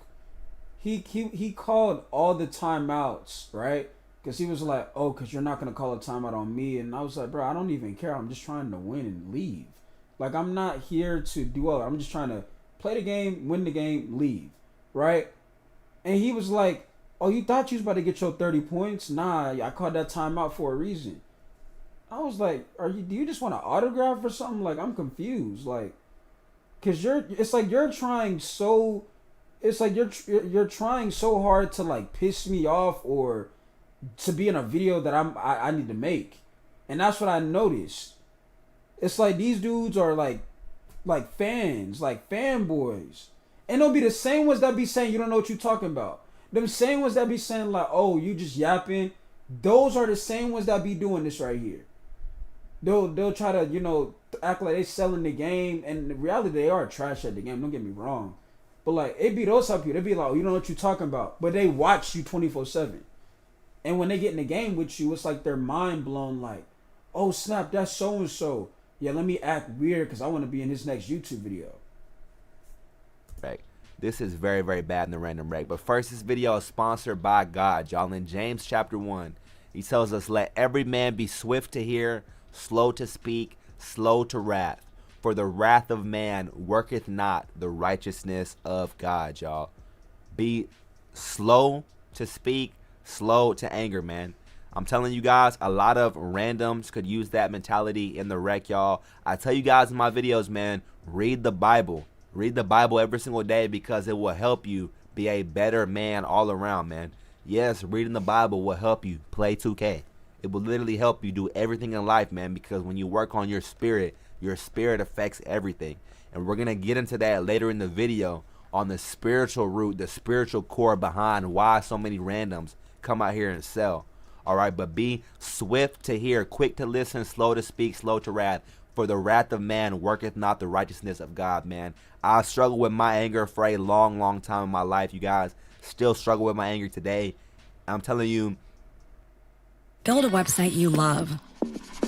Speaker 1: he called all the timeouts, right? Because he was like, oh, because you're not going to call a timeout on me. And I was like, bro, I don't even care. I'm just trying to win and leave. Like, I'm not here to do all that. I'm just trying to play the game, win the game, leave, right? And he was like, oh, you thought you was about to get your 30 points? Nah, I called that timeout for a reason. I was like, do you just want an autograph or something? Like, I'm confused. Like, because it's like you're trying so hard to, like, piss me off or to be in a video that I need to make. And that's what I noticed. It's like these dudes are like fans, like fanboys. And they'll be the same ones that be saying you don't know what you're talking about. Them same ones that be saying like, oh, you just yapping. Those are the same ones that be doing this right here. They'll try to, you know, act like they selling the game, and in reality they are trash at the game. Don't get me wrong, but like it be those type of people. They be like, oh, you don't know what you're talking about, but they watch you 24/7. And when they get in the game with you, it's like they're mind blown. Like, oh snap, that's so and so. Yeah, let me act weird because I want to be in his next YouTube video.
Speaker 8: Right. This is very, very bad in the random reg. But first, this video is sponsored by God, y'all. In James chapter 1, he tells us, let every man be swift to hear, slow to speak, slow to wrath. For the wrath of man worketh not the righteousness of God, y'all. Be slow to speak, slow to anger, man. I'm telling you guys, a lot of randoms could use that mentality in the wreck, y'all. I tell you guys in my videos, man, read the Bible. Read the Bible every single day because it will help you be a better man all around, man. Yes, reading the Bible will help you play 2K. It will literally help you do everything in life, man, because when you work on your spirit affects everything. And we're going to get into that later in the video on the spiritual root, the spiritual core behind why so many randoms come out here and sell. All right, but be swift to hear, quick to listen, slow to speak, slow to wrath. For the wrath of man worketh not the righteousness of God, man. I struggled with my anger for a long, long time in my life, you guys. Still struggle with my anger today. I'm telling you.
Speaker 11: Build a website you love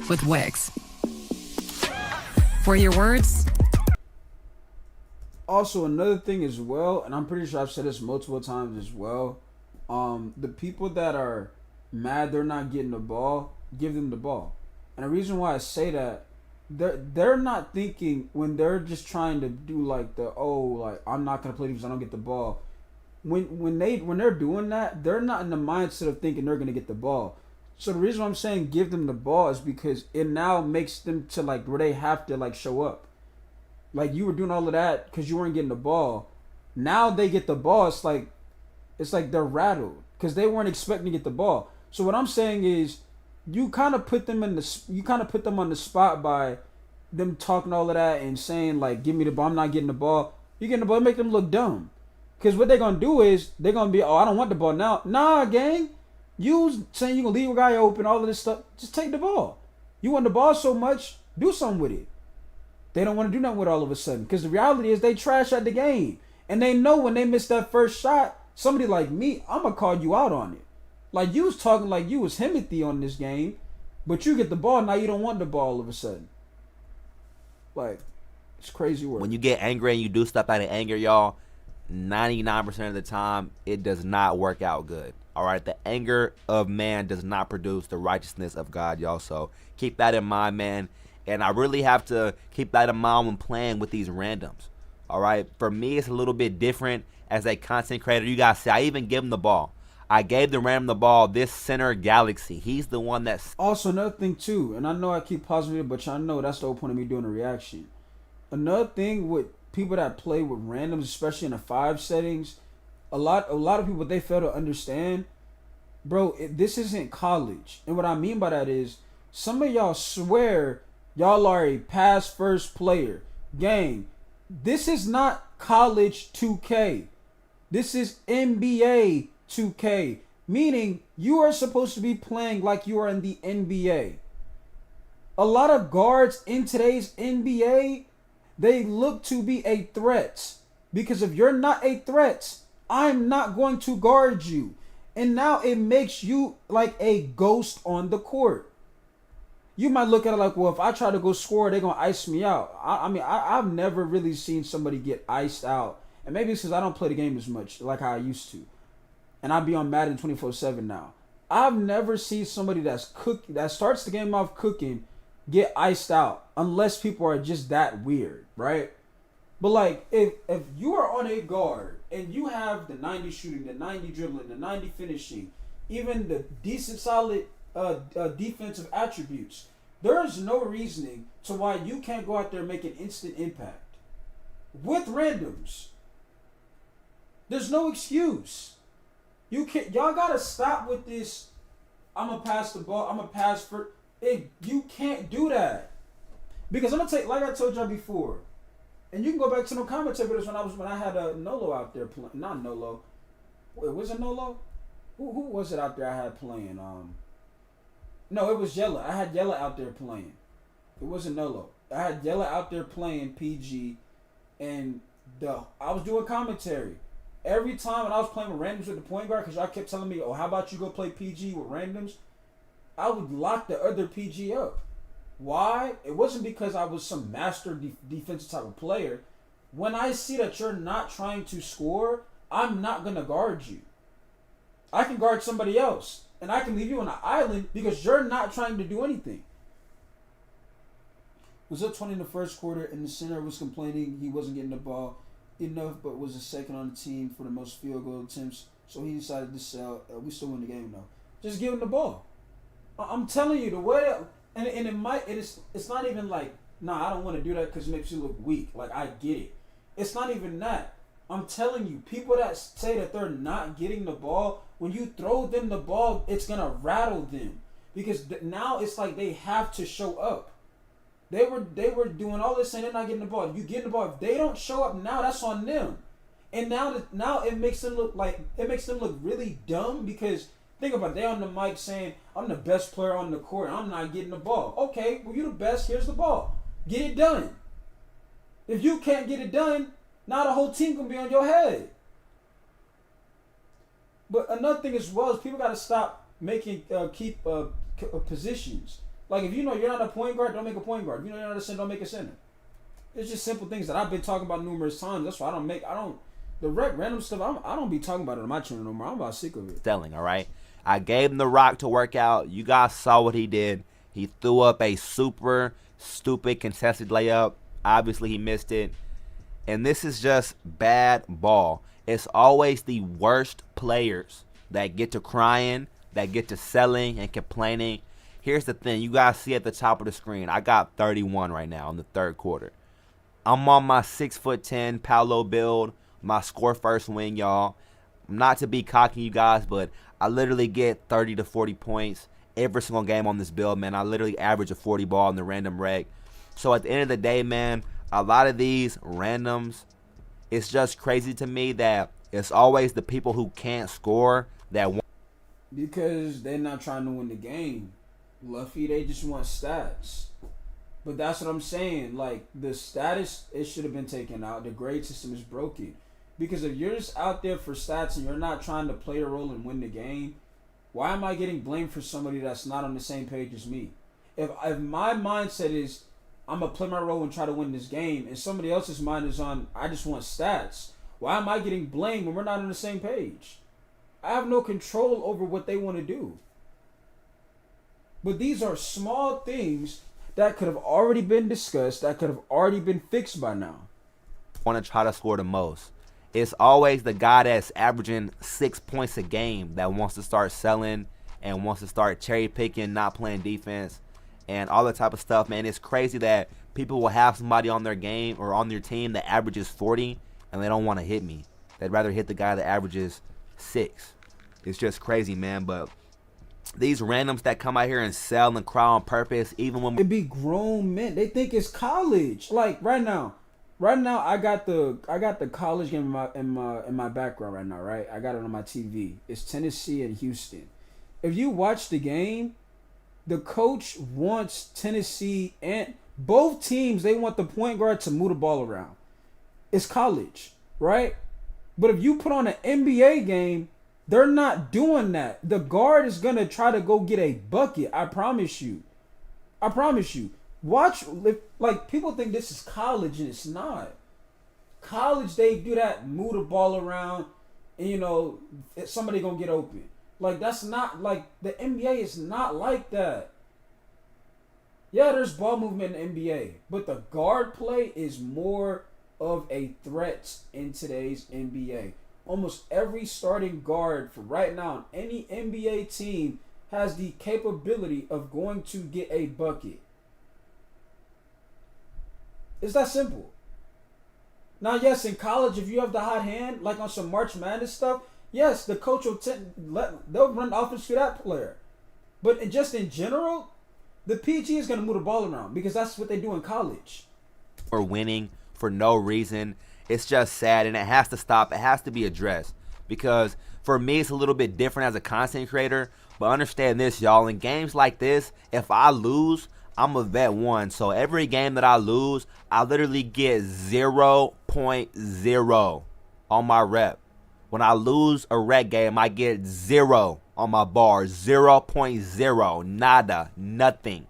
Speaker 11: with Wix. For your words.
Speaker 1: Also, another thing as well, and I'm pretty sure I've said this multiple times as well. The people that are mad they're not getting the ball, give them the ball. And the reason why I say that, they're not thinking when they're just trying to do like I'm not gonna play because I don't get the ball. When they're doing that, they're not in the mindset of thinking they're gonna get the ball. So the reason why I'm saying give them the ball is because it now makes them to like where they have to like show up. Like you were doing all of that because you weren't getting the ball. Now they get the ball. It's like they're rattled because they weren't expecting to get the ball. So what I'm saying is, you kind of put them on the spot by them talking all of that and saying like, "Give me the ball." I'm not getting the ball. You getting the ball, make them look dumb. Because what they're gonna do is they're gonna be, "Oh, I don't want the ball now." Nah, gang. You saying you gonna leave a guy open, all of this stuff. Just take the ball. You want the ball so much, do something with it. They don't want to do nothing with it all of a sudden. Because the reality is they trash at the game, and they know when they miss that first shot, somebody like me, I'm gonna call you out on it. Like, you was talking like you was Himothy on this game, but you get the ball, now you don't want the ball all of a sudden. Like, it's crazy work.
Speaker 8: When you get angry and you do stuff out of anger, y'all, 99% of the time, it does not work out good. All right? The anger of man does not produce the righteousness of God, y'all. So keep that in mind, man. And I really have to keep that in mind when playing with these randoms. All right? For me, it's a little bit different as a content creator. You guys see, I even give them the ball. I gave the random the ball, this center Galaxy. He's the one that's...
Speaker 1: Also, another thing, too, and I know I keep pausing it, but y'all know that's the whole point of me doing a reaction. Another thing with people that play with randoms, especially in the 5 settings, a lot of people, they fail to understand, bro, this isn't college. And what I mean by that is, some of y'all swear y'all are a pass first player. Gang, this is not college 2K. This is NBA 2K, meaning you are supposed to be playing like you are in the NBA. A lot of guards in today's NBA, they look to be a threat. Because if you're not a threat, I'm not going to guard you. And now it makes you like a ghost on the court. You might look at it like, well, if I try to go score, they're going to ice me out. I've never really seen somebody get iced out. And maybe it's because I don't play the game as much like how I used to. And I be on Madden 24/7 now. I've never seen somebody that starts the game off cooking get iced out unless people are just that weird, right? But like if you are on a guard and you have the 90 shooting, the 90 dribbling, the 90 finishing, even the decent solid defensive attributes, there is no reasoning to why you can't go out there and make an instant impact with randoms. There's no excuse. Y'all gotta stop with this. I'm gonna pass the ball. I'm gonna pass for it. You can't do that because I'm gonna take, like I told y'all before, and you can go back to no commentary videos when I had a Nolo out there playing. Not Nolo. Wait, was it Nolo? Who was it out there I had playing? No, it was Yella. I had Yella out there playing. It wasn't Nolo. I had Yella out there playing PG, and I was doing commentary. Every time when I was playing with randoms with the point guard, because y'all kept telling me, oh, how about you go play PG with randoms? I would lock the other PG up. Why? It wasn't because I was some master defensive type of player. When I see that you're not trying to score, I'm not going to guard you. I can guard somebody else. And I can leave you on an island because you're not trying to do anything. Was up 20 in the first quarter, and the center was complaining he wasn't getting the ball enough, but was the second on the team for the most field goal attempts, so he decided to sell. We still win the game though. Just give him the ball. I'm telling you, the way and it's not even like, nah, I don't want to do that because it makes you look weak. Like, I get it. It's not even that. I'm telling you, people that say that they're not getting the ball, when you throw them the ball, it's gonna rattle them because now it's like they have to show up. They were doing all this saying they're not getting the ball. You getting the ball. If they don't show up now, that's on them. And now it makes them look really dumb because think about it. They on the mic saying, I'm the best player on the court. I'm not getting the ball. Okay, well, you're the best. Here's the ball. Get it done. If you can't get it done, now the whole team gonna be on your head. But another thing as well is people got to stop making keep positions. Like, if you know you're not a point guard, don't make a point guard. If you know you're not a center, don't make a center. It's just simple things that I've been talking about numerous times. That's why the random stuff, I don't be talking about it on my channel no more. I'm about sick of it.
Speaker 8: Selling, all right? I gave him the rock to work out. You guys saw what he did. He threw up a super stupid contested layup. Obviously, he missed it. And this is just bad ball. It's always the worst players that get to crying, that get to selling and complaining. Here's the thing. You guys see at the top of the screen, I got 31 right now in the third quarter. I'm on my 6'10" Paolo build, my score first wing, y'all. Not to be cocky, you guys, but I literally get 30 to 40 points every single game on this build, man. I literally average a 40 ball in the random reg. So at the end of the day, man, a lot of these randoms, it's just crazy to me that it's always the people who can't score that want.
Speaker 1: Because they're not trying to win the game. Luffy, they just want stats. But that's what I'm saying. Like, the status, it should have been taken out. The grade system is broken. Because if you're just out there for stats and you're not trying to play a role and win the game, why am I getting blamed for somebody that's not on the same page as me? If my mindset is, I'm going to play my role and try to win this game, and somebody else's mind is on, I just want stats, why am I getting blamed when we're not on the same page? I have no control over what they want to do. But these are small things that could have already been discussed, that could have already been fixed by now.
Speaker 8: Want to try to score the most. It's always the guy that's averaging 6 points a game that wants to start selling and wants to start cherry picking, not playing defense, and all that type of stuff, man. It's crazy that people will have somebody on their game or on their team that averages 40 and they don't want to hit me. They'd rather hit the guy that averages 6. It's just crazy, man. But these randoms that come out here and sell and cry on purpose, even when
Speaker 1: it be grown men, they think it's college. Like right now, I got the college game in my background right now, right? I got it on my TV. It's Tennessee and Houston. If you watch the game, the coach wants Tennessee and both teams, they want the point guard to move the ball around. It's college, right? But if you put on an NBA game, they're not doing that. The guard is going to try to go get a bucket. I promise you. I promise you. Watch, like, people think this is college, and it's not. College, they do that, move the ball around, and, you know, somebody going to get open. Like, that's not, like, the NBA is not like that. Yeah, there's ball movement in the NBA, but the guard play is more of a threat in today's NBA. Almost every starting guard for right now on any NBA team has the capability of going to get a bucket. It's that simple. Now, yes, in college, if you have the hot hand, like on some March Madness stuff, yes, the coach will they'll run the offense to that player. But just in general, the PG is going to move the ball around because that's what they do in college.
Speaker 8: Or winning for no reason. It's just sad, and it has to stop. It has to be addressed because for me, it's a little bit different as a content creator. But understand this, y'all. In games like this, if I lose, I'm a vet 1. So every game that I lose, I literally get 0.0 on my rep. When I lose a rec game, I get 0 on my bar. 0.0. Nada. Nothing.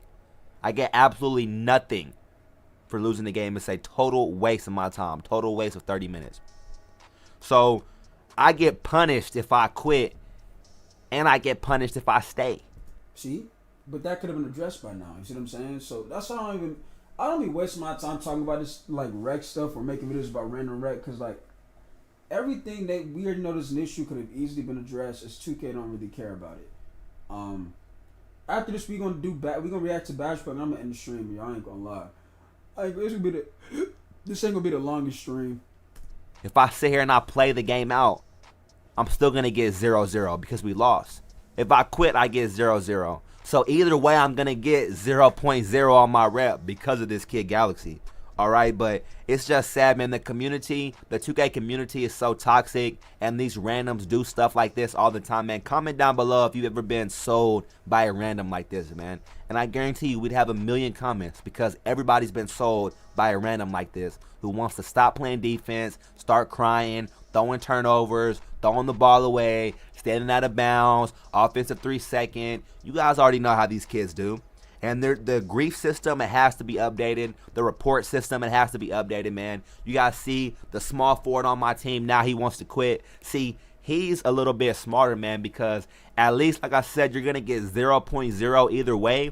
Speaker 8: I get absolutely nothing for losing the game. It's a total waste of my time. Total waste of 30 minutes. So I get punished if I quit, and I get punished if I stay.
Speaker 1: See? But that could have been addressed by now. You see what I'm saying? So that's why I don't be wasting my time talking about this like rec stuff or making videos about random rec, because like everything that we already know is an issue could have easily been addressed. As 2K don't really care about it. After this, we're gonna react to Bash Plug, and I'm gonna end the stream. Y'all ain't gonna lie. Like, this ain't gonna be the longest stream.
Speaker 8: If I sit here and I play the game out, I'm still gonna get 0-0 because we lost. If I quit, I get 0-0. So either way, I'm going to get 0.0 on my rep because of this Kid Galaxy. All right, but it's just sad, man. The 2K community is so toxic, and these randoms do stuff like this all the time, man. Comment down below if you've ever been sold by a random like this, man. And I guarantee you we'd have a million comments because everybody's been sold by a random like this who wants to stop playing defense, start crying, throwing turnovers, throwing the ball away, standing out of bounds, offensive 3-second. You guys already know how these kids do. And the grief system, it has to be updated. The report system, it has to be updated, man. You guys see the small forward on my team, now he wants to quit. See, he's a little bit smarter, man, because at least, like I said, you're going to get 0.0 either way.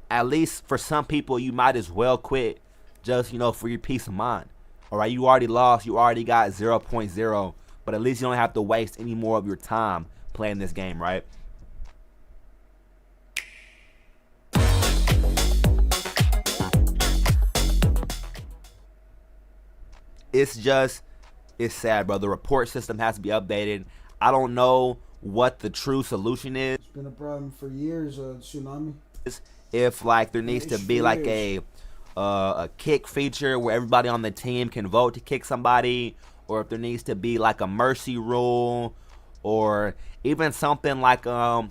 Speaker 8: At least for some people, you might as well quit just, you know, for your peace of mind. All right, you already lost. You already got 0.0. But at least you don't have to waste any more of your time playing this game, right? It's sad, bro. The report system has to be updated. I don't know what the true solution is.
Speaker 1: It's been a problem for years, Tsunami.
Speaker 8: If like there needs to be like a kick feature where everybody on the team can vote to kick somebody, or if there needs to be like a mercy rule, or even something like a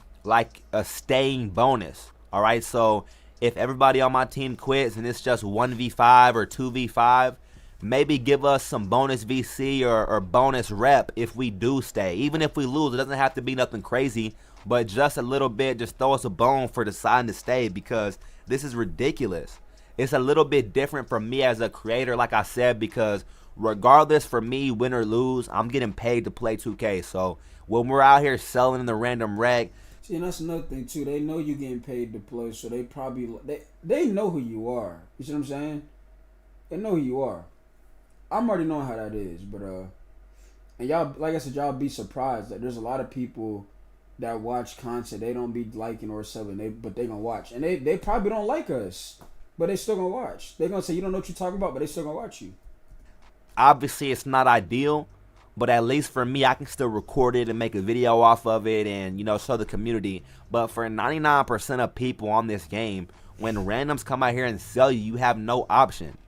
Speaker 8: staying bonus. All right, so if everybody on my team quits and it's just 1v5 or 2v5, maybe give us some bonus VC or bonus rep if we do stay. Even if we lose, it doesn't have to be nothing crazy, but just a little bit, just throw us a bone for deciding to stay, because this is ridiculous. It's a little bit different for me as a creator, like I said, because regardless, for me, win or lose, I'm getting paid to play 2K. So when we're out here selling in the random rec,
Speaker 1: see, and that's another thing too. They know you're getting paid to play, so they probably they know who you are. You see what I'm saying? They know who you are. I'm already knowing how that is, but and y'all, like I said, y'all be surprised that there's a lot of people that watch content they don't be liking or selling, but they gonna watch, and they probably don't like us, but they still gonna watch. They gonna say you don't know what you're talking about, but they still gonna watch you.
Speaker 8: Obviously, it's not ideal, but at least for me, I can still record it and make a video off of it, and, you know, show the community. But for 99% of people on this game, when randoms come out here and sell you, you have no option.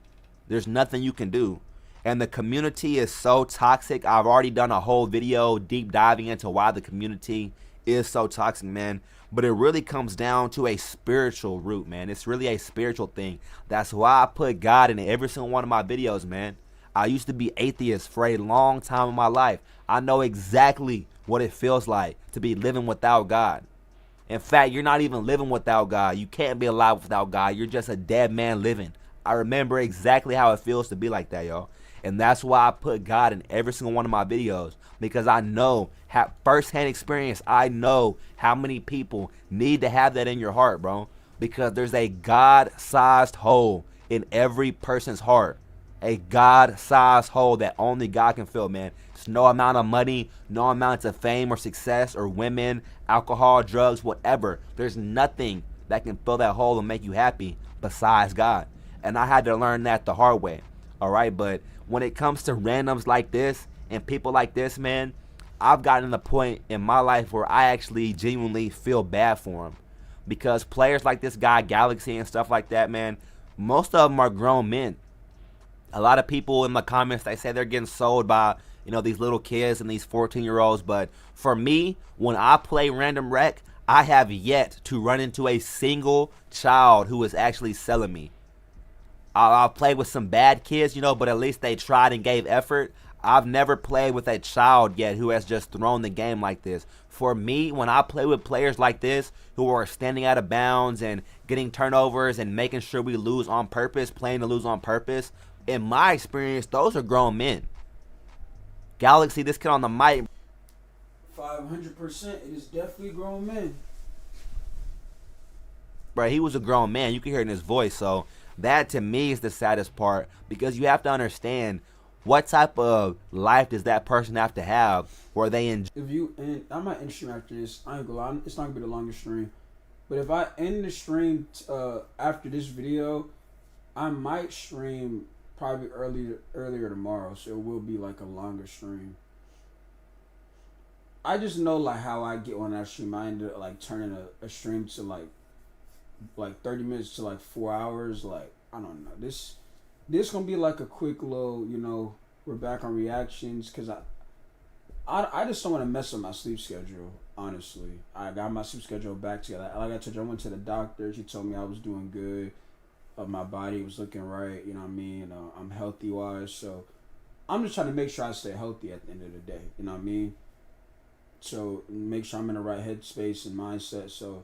Speaker 8: There's nothing you can do. And the community is so toxic. I've already done a whole video deep diving into why the community is so toxic, man. But it really comes down to a spiritual root, man. It's really a spiritual thing. That's why I put God in every single one of my videos, man. I used to be atheist for a long time in my life. I know exactly what it feels like to be living without God. In fact, you're not even living without God. You can't be alive without God. You're just a dead man living. I remember exactly how it feels to be like that, y'all. And that's why I put God in every single one of my videos, because I know, have firsthand experience, I know how many people need to have that in your heart, bro. Because there's a God-sized hole in every person's heart. A God-sized hole that only God can fill, man. It's no amount of money, no amount of fame or success or women, alcohol, drugs, whatever. There's nothing that can fill that hole and make you happy besides God. And I had to learn that the hard way. All right, but when it comes to randoms like this and people like this, man, I've gotten to the point in my life where I actually genuinely feel bad for them. Because players like this guy, Galaxy, and stuff like that, man, most of them are grown men. A lot of people in the comments, they say they're getting sold by, you know, these little kids and these 14-year-olds. But for me, when I play Random Wreck, I have yet to run into a single child who is actually selling me. I'll play with some bad kids, you know, but at least they tried and gave effort. I've never played with a child yet who has just thrown the game like this. For me, when I play with players like this who are standing out of bounds and getting turnovers and making sure we lose on purpose, playing to lose on purpose, in my experience, those are grown men. Galaxy, this kid on the mic.
Speaker 1: 500%, it is definitely grown men.
Speaker 8: Bro, he was a grown man. You can hear it in his voice. So that to me is the saddest part, because you have to understand what type of life does that person have to have where they enjoy.
Speaker 1: If you end, I might end the stream after this. I ain't gonna lie, it's not gonna be the longest stream. But if I end the stream after this video, I might stream probably earlier tomorrow, so it will be like a longer stream. I just know like how I get on that stream. I ended up like turning a stream to like 30 minutes to like 4 hours. Like, I don't know, this gonna be like a quick little, you know, we're back on reactions, because I just don't want to mess up my sleep schedule. Honestly, I got my sleep schedule back together. Like I told you, I went to the doctor. She told me I was doing good. My body was looking right. You know what I mean? I'm healthy wise. So I'm just trying to make sure I stay healthy at the end of the day. You know what I mean? So make sure I'm in the right headspace and mindset. So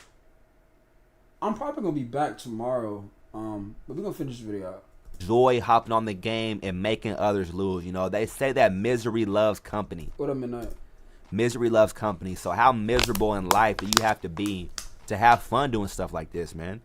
Speaker 1: I'm probably gonna be back tomorrow. But we're gonna finish this video out.
Speaker 8: Joy hopping on the game and making others lose. You know, they say that misery loves company.
Speaker 1: What up, Midnight?
Speaker 8: Misery loves company. So how miserable in life do you have to be to have fun doing stuff like this, man?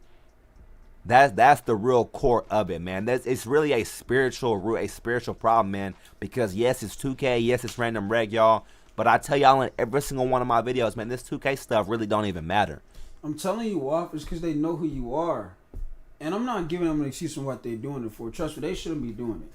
Speaker 8: That's the real core of it, man. It's really a spiritual root, a spiritual problem, man. Because yes, it's 2K, yes, it's Random Wreck, y'all. But I tell y'all in every single one of my videos, man, this 2K stuff really don't even matter.
Speaker 1: I'm telling you off, it's because they know who you are. And I'm not giving them an excuse on what they're doing it for. Trust me, they shouldn't be doing it.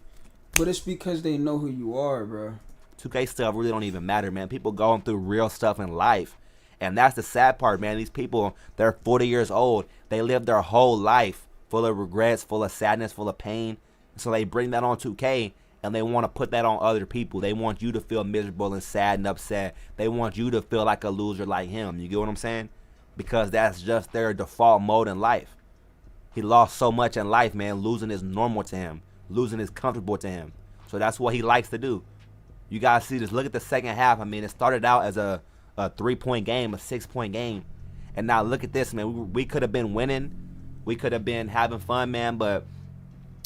Speaker 1: But it's because they know who you are, bro.
Speaker 8: 2K stuff really don't even matter, man. People going through real stuff in life. And that's the sad part, man. These people, they're 40 years old. They live their whole life full of regrets, full of sadness, full of pain. So they bring that on 2K and they want to put that on other people. They want you to feel miserable and sad and upset. They want you to feel like a loser like him. You get what I'm saying? Because that's just their default mode in life. He lost so much in life, man. Losing is normal to him. Losing is comfortable to him. So that's what he likes to do. You guys see this. Look at the second half. I mean, it started out as a 3-point game, a 6-point game. And now look at this, man. We could have been winning. We could have been having fun, man. But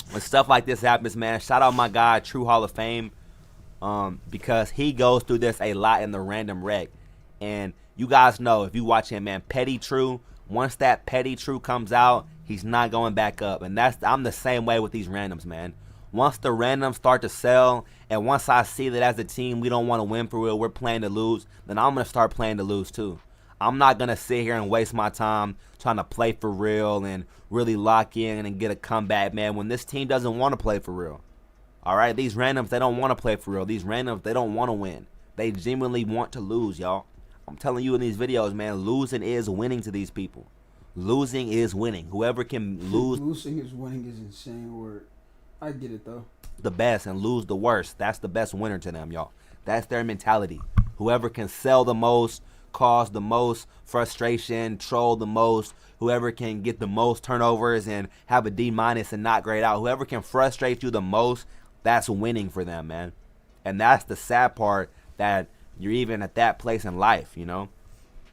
Speaker 8: when stuff like this happens, man, shout out my guy, True Hall of Fame. Because he goes through this a lot in the Random Wreck. And you guys know, if you watch him, man, Petty True, once that Petty True comes out, he's not going back up. And I'm the same way with these randoms, man. Once the randoms start to sell, and once I see that as a team we don't want to win for real, we're playing to lose, then I'm going to start playing to lose too. I'm not going to sit here and waste my time trying to play for real and really lock in and get a comeback, man, when this team doesn't want to play for real. All right, these randoms, they don't want to play for real. These randoms, they don't want to win. They genuinely want to lose, y'all. I'm telling you in these videos, man, losing is winning to these people. Losing is winning. Whoever can lose.
Speaker 1: Losing is winning is an insane word. I get it, though.
Speaker 8: The best and lose the worst. That's the best winner to them, y'all. That's their mentality. Whoever can sell the most, cause the most frustration, troll the most, whoever can get the most turnovers and have a D- and not grade out, whoever can frustrate you the most, that's winning for them, man. And that's the sad part, that you're even at that place in life, you know.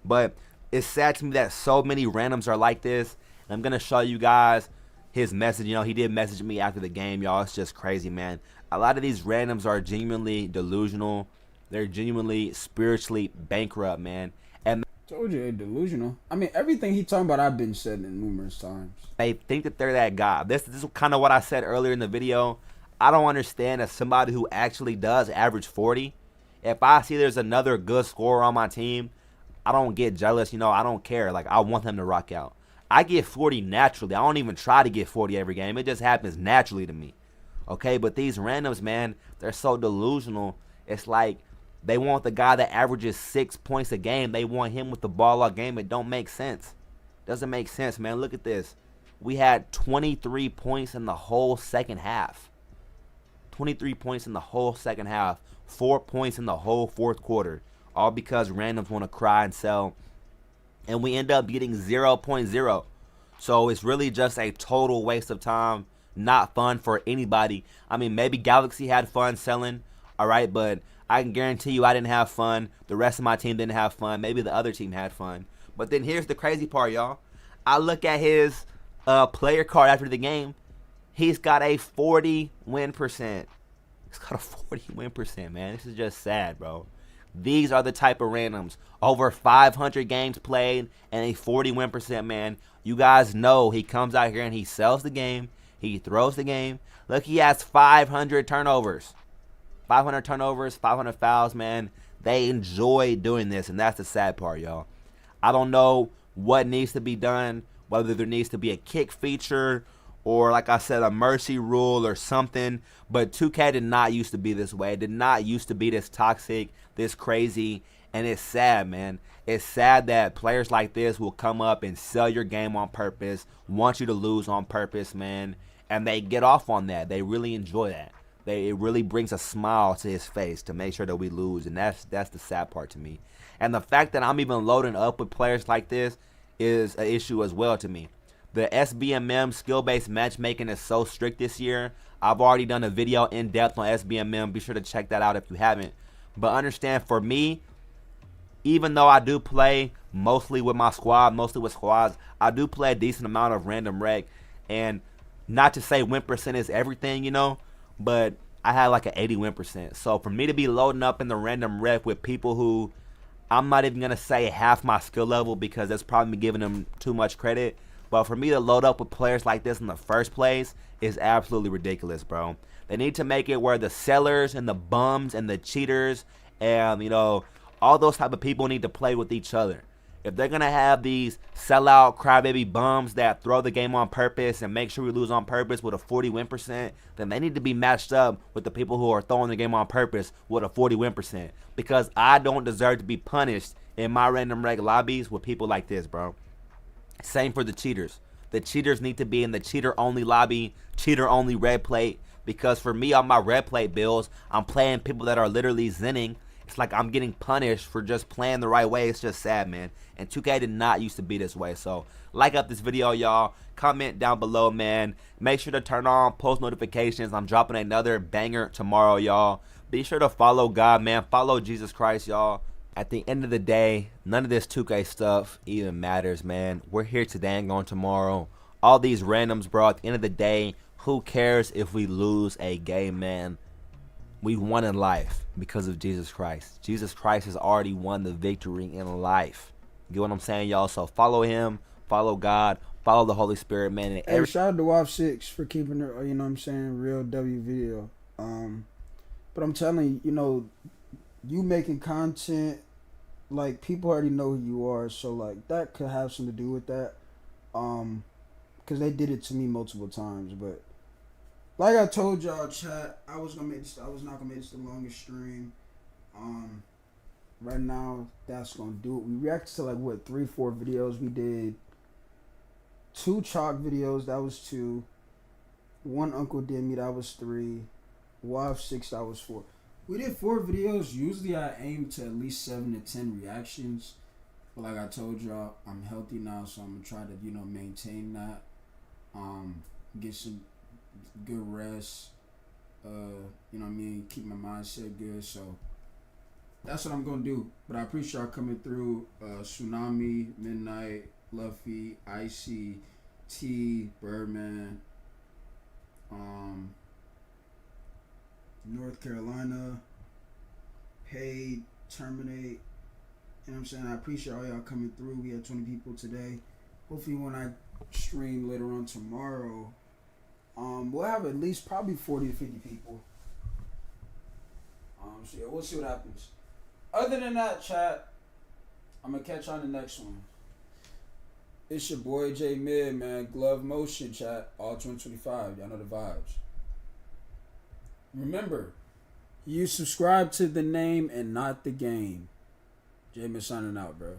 Speaker 8: But it's sad to me that so many randoms are like this. And I'm going to show you guys his message. You know, he did message me after the game, y'all. It's just crazy, man. A lot of these randoms are genuinely delusional. They're genuinely spiritually bankrupt, man. And
Speaker 1: told you, they're delusional. I mean, everything he talking about, I've been said it numerous times.
Speaker 8: they think that they're that guy. This is kind of what I said earlier in the video. I don't understand, as somebody who actually does average 40, if I see there's another good scorer on my team, I don't get jealous. You know, I don't care. Like, I want them to rock out. I get 40 naturally. I don't even try to get 40 every game. It just happens naturally to me. Okay, but these randoms, man, they're so delusional. It's like they want the guy that averages 6 points a game. They want him with the ball all game. It don't make sense. Doesn't make sense, man. Look at this. We had 23 points in the whole second half. 23 points in the whole second half. 4 points in the whole fourth quarter. All because randoms want to cry and sell. And we end up getting 0.0. So it's really just a total waste of time. Not fun for anybody. I mean, maybe Galaxy had fun selling. Alright, but I can guarantee you I didn't have fun. The rest of my team didn't have fun. Maybe the other team had fun. But then here's the crazy part, y'all. I look at his player card after the game. He's got a 40 win percent. He's got a 40 win percent, man. This is just sad, bro. These are the type of randoms. Over 500 games played and a 40 win percent, man. You guys know he comes out here and he sells the game. He throws the game. Look, he has 500 turnovers. 500 turnovers, 500 fouls, man. They enjoy doing this, and that's the sad part, y'all. I don't know what needs to be done, whether there needs to be a kick feature or, like I said, a mercy rule or something. But 2K did not used to be this way. It did not used to be this toxic, this crazy. And it's sad, man. It's sad that players like this will come up and sell your game on purpose, want you to lose on purpose, man. And they get off on that. They really enjoy that. It really brings a smile to his face to make sure that we lose. And that's the sad part to me. And the fact that I'm even loading up with players like this is an issue as well to me. The SBMM skill-based matchmaking is so strict this year. I've already done a video in depth on SBMM. Be sure to check that out if you haven't. But understand, for me, even though I do play mostly with my squad, mostly with squads, I do play a decent amount of random rec. And not to say win percent is everything, you know, but I had like an 80 win percent. So for me to be loading up in the random rec with people who I'm not even going to say half my skill level, because that's probably giving them too much credit. But for me to load up with players like this in the first place is absolutely ridiculous, bro. They need to make it where the sellers and the bums and the cheaters and, you know, all those type of people need to play with each other. If they're going to have these sellout crybaby bums that throw the game on purpose and make sure we lose on purpose with a 40 win percent, then they need to be matched up with the people who are throwing the game on purpose with a 40 win percent. Because I don't deserve to be punished in my random reg lobbies with people like this, bro. Same for the cheaters. The cheaters need to be in the cheater-only lobby, cheater-only red plate. Because for me, on my red plate builds, I'm playing people that are literally zinning. It's like I'm getting punished for just playing the right way. It's just sad, man. And 2K did not used to be this way. So, like up this video, y'all. Comment down below, man. Make sure to turn on post notifications. I'm dropping another banger tomorrow, y'all. Be sure to follow God, man. Follow Jesus Christ, y'all. At the end of the day, none of this 2K stuff even matters, man. We're here today and gone tomorrow. All these randoms, bro. At the end of the day, who cares if we lose a game, man? We won in life because of Jesus Christ. Jesus Christ has already won the victory in life. You get what I'm saying, y'all? So follow him, follow God, follow the Holy Spirit, man. And
Speaker 1: hey, shout out to WAF 6 for keeping it, you know what I'm saying, real W video. But I'm telling you, you know, you making content, like, people already know who you are, so like that could have something to do with that. Because they did it to me multiple times, but like I told y'all, chat, I was not gonna make this the longest stream. Right now, that's gonna do it. We reacted to like what, 3-4 videos. We did 2 chalk videos, that was 2. 1 Uncle Did Me, that was 3. WAF 6, that was 4. We did 4 videos. Usually I aim to at least 7 to 10 reactions. But like I told y'all, I'm healthy now, so I'm gonna try to, you know, maintain that. Get some good rest. You know what I mean? Keep my mindset good. So that's what I'm gonna do. But I appreciate y'all coming through. Tsunami, Midnight, Luffy, Icy, T, Birdman, North Carolina, Paid, Terminate. You know what I'm saying? I appreciate all y'all coming through. We had 20 people today. Hopefully when I stream later on tomorrow, we'll have at least probably 40 to 50 people. So yeah, we'll see what happens. Other than that, chat, I'm gonna catch you on the next one. It's your boy J Mid, man. Glove Motion, chat. All 2025. Y'all know the vibes. Remember, you subscribe to the name and not the game. J Mid signing out, bro.